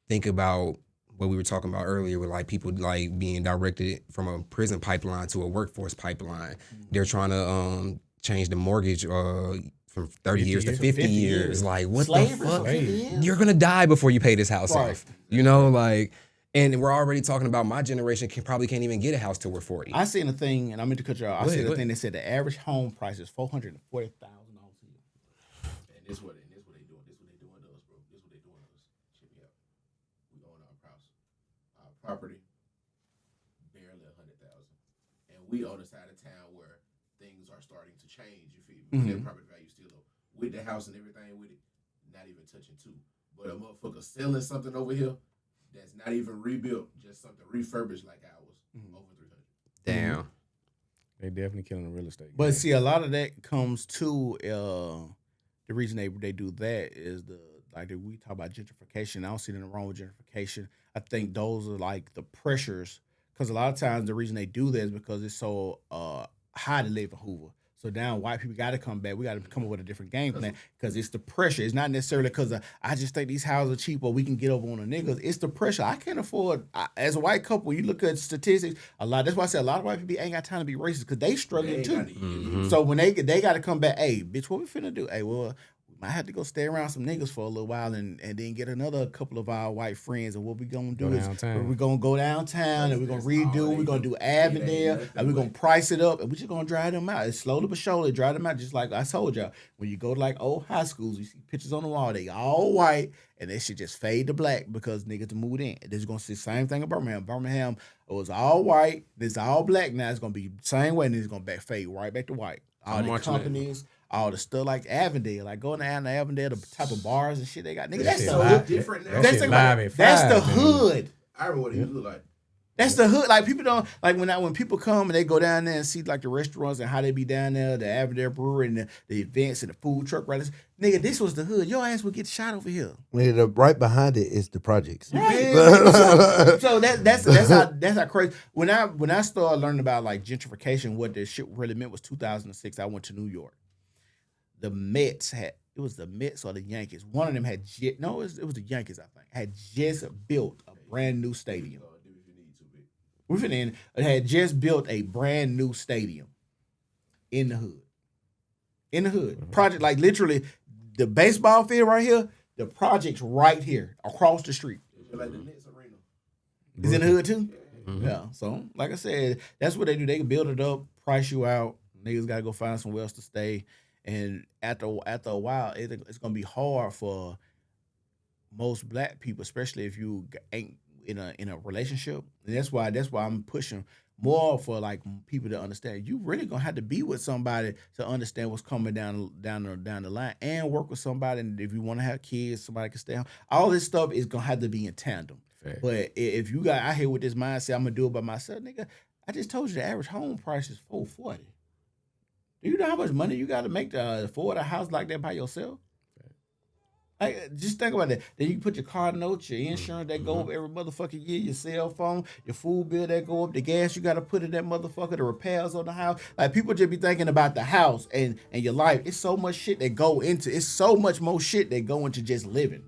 think about what we were talking about earlier with like people like being directed from a prison pipeline to a workforce pipeline. They're trying to change the mortgage from 30 years to 50 years. Like, what Slavery the fuck? for 50 years? You're gonna die before you pay this house Right. off. You know, like, and we're already talking about my generation probably can't even get a house till we're 40. I seen a thing, and I meant to cut you off. I seen Go a ahead. thing that said the average home price is $440,000 a year. And this what they doing. This what they doing to us, bro. This what they doing to us. Check me out. We own our house. Our property, barely 100,000. And we on the side of town where things are starting to change, you feel me? Their property value still low. With the house and everything with it, not even touching two. But a motherfucker selling something over here that's not even rebuilt, just something refurbished like ours, over 300. Damn. They definitely killing the real estate. But see, a lot of that comes to the reason they do that is we talk about gentrification. I don't see nothing wrong with gentrification. I think those are like the pressures because a lot of times the reason they do that is because it's so high to live in Hoover. So now white people got to come back. We got to come up with a different game plan because it's the pressure. It's not necessarily because I just think these houses are cheap or we can get over on the niggas. It's the pressure. I can't afford, as a white couple, you look at statistics, that's why I said a lot of white people ain't got time to be racist because they struggling too. So when they got to come back, hey, bitch, what we finna do? Hey, well, we might have to go stay around some niggas for a little while and then get another couple of our white friends. And what we gonna do is we're gonna go downtown and we're gonna redo. We're gonna do Avondale and we're gonna price it up and we're just gonna dry them out. It's slowly but surely dry them out. Just like I told y'all, when you go to like old high schools, you see pictures on the wall. They all white and that shit just fade to black because niggas moved in. This is gonna see the same thing in Birmingham. Birmingham was all white. This all black now. It's gonna be the same way and it's gonna fade right back to white. All the companies, all the stuff like Avondale, like going down to Avondale, the type of bars and shit they got. Nigga, that's shit the live. hood. Different now. That shit live at That's 5, the man. hood. I remember what he looked like. That's the hood. Like people don't like when people come and they go down there and see like the restaurants and how they be down there, the Avondale Brewery and the events and the food truck riders. Nigga, this was the hood. Your ass would get shot over here. Right behind it is the projects. Right. so that's how crazy. When I started learning about like gentrification, what this shit really meant was 2006. I went to New York. The Mets it was the Mets or the Yankees. One of them it was the Yankees. I think had just built a brand new stadium. It had just built a brand new stadium in the hood. Project, like literally the baseball field right here, the project's right here across the street. Like the Nets arena. Is in the hood too? Mm-hmm. Yeah. So, like I said, that's what they do. They can build it up, price you out. Niggas got to go find somewhere else to stay. And after a while, it's going to be hard for most black people, especially if you ain't in a relationship. And that's why I'm pushing more for like people to understand. You really gonna have to be with somebody to understand what's coming down the line, and work with somebody. And if you want to have kids, somebody can stay home. All this stuff is gonna have to be in tandem. Fair. But if you got out here with this mindset, I'm gonna do it by myself, nigga. I just told you the average home price is $440. Do you know how much money you got to make to afford a house like that by yourself? Like, just think about that. Then you put your car notes, your insurance that go up every motherfucking year, your cell phone, your food bill that go up, the gas you got to put in that motherfucker, the repairs on the house. Like, people just be thinking about the house and your life. It's so much shit that go into. It's so much more shit that go into just living.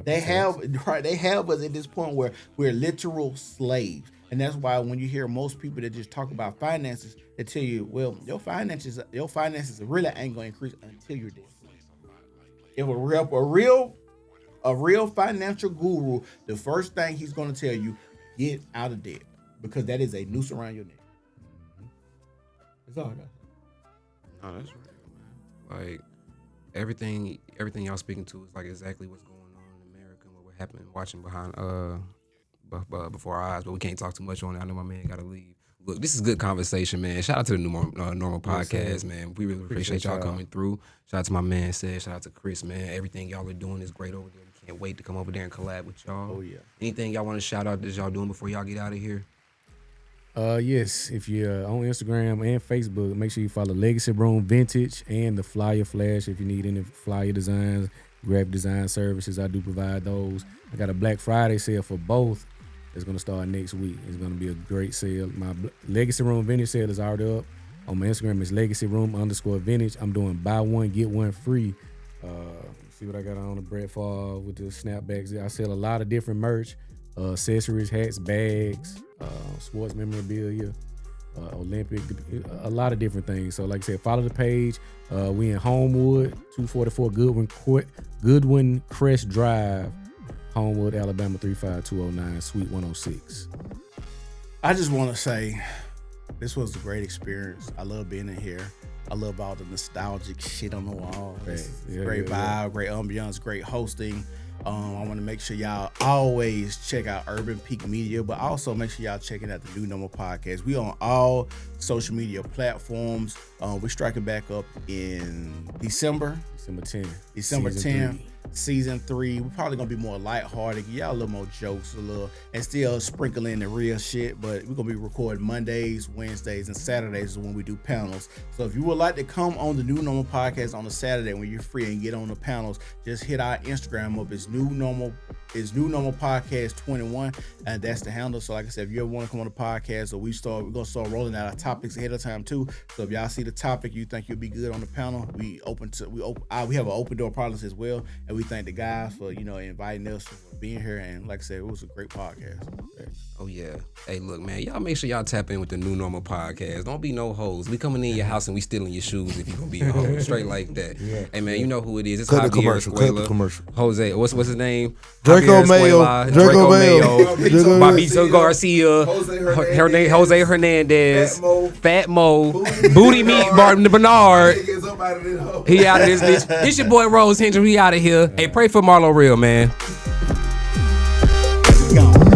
They have us at this point where we're literal slaves. And that's why when you hear most people that just talk about finances, they tell you, well, your finances really ain't gonna increase until you're dead. If a real financial guru, the first thing he's gonna tell you, get out of debt, because that is a noose around your neck. That's all I got. No, that's right, man. Like everything y'all speaking to is like exactly what's going on in America and what happened watching behind before our eyes, but we can't talk too much on it. I know my man gotta leave. Look, this is good conversation, man. Shout out to the Normal Podcast, man. We really appreciate y'all coming through. Shout out to my man, Ced. Shout out to Chris, man. Everything y'all are doing is great over there. We can't wait to come over there and collab with y'all. Oh, yeah. Anything y'all want to shout out that y'all doing before y'all get out of here? Yes. If you're on Instagram and Facebook, make sure you follow Legacy Room Vintage and the Flyer Flash. If you need any flyer designs, graphic design services, I do provide those. I got a Black Friday sale for both. It's going to start next week. It's going to be a great sale. My Legacy Room Vintage sale is already up. On my Instagram, it's legacyroom_vintage. I'm doing buy one, get one free. See what I got on the Brett Favre with the snapbacks. I sell a lot of different merch, accessories, hats, bags, sports memorabilia, Olympic, a lot of different things. So like I said, follow the page. We in Homewood, 244 Goodwin Crest Drive, Homewood, Alabama 35209, Suite 106. I just want to say this was a great experience. I love being in here. I love all the nostalgic shit on the wall. Great vibe, great ambiance, great hosting. I want to make sure y'all always check out Urban Peak Media, but also make sure y'all checking out the New Normal Podcast. We on all social media platforms. We're striking back up in December 10th. Season 3. We're probably gonna be more lighthearted, y'all a little more jokes, and still sprinkle in the real shit. But we're gonna be recording Mondays, Wednesdays, and Saturdays is when we do panels. So if you would like to come on the New Normal Podcast on a Saturday when you're free and get on the panels, just hit our Instagram up. It's New Normal Podcast 21, and that's the handle. So like I said, if you ever want to come on the podcast, or we're gonna start rolling out our topics ahead of time too. So if y'all see the topic you think you'll be good on the panel, we have an open door policy as well. And we thank the guys for, inviting us, for being here. And like I said, it was a great podcast. Oh, yeah. Hey, look, man, y'all make sure y'all tap in with the New Normal Podcast. Don't be no hoes. We coming in your house and we stealing your shoes if you going to be a hoe. Straight like that. Yeah. Hey, man, you know who it is. It's Cut the Javier commercial. Jose, what's his name? Draco Mayo. Babito Garcia. Jose Hernandez. Fat Mo. Booty Meat Bernard. He out of this bitch. This your boy Rose Hendry. We out of here. Hey, pray for Marlo Real, man. Go.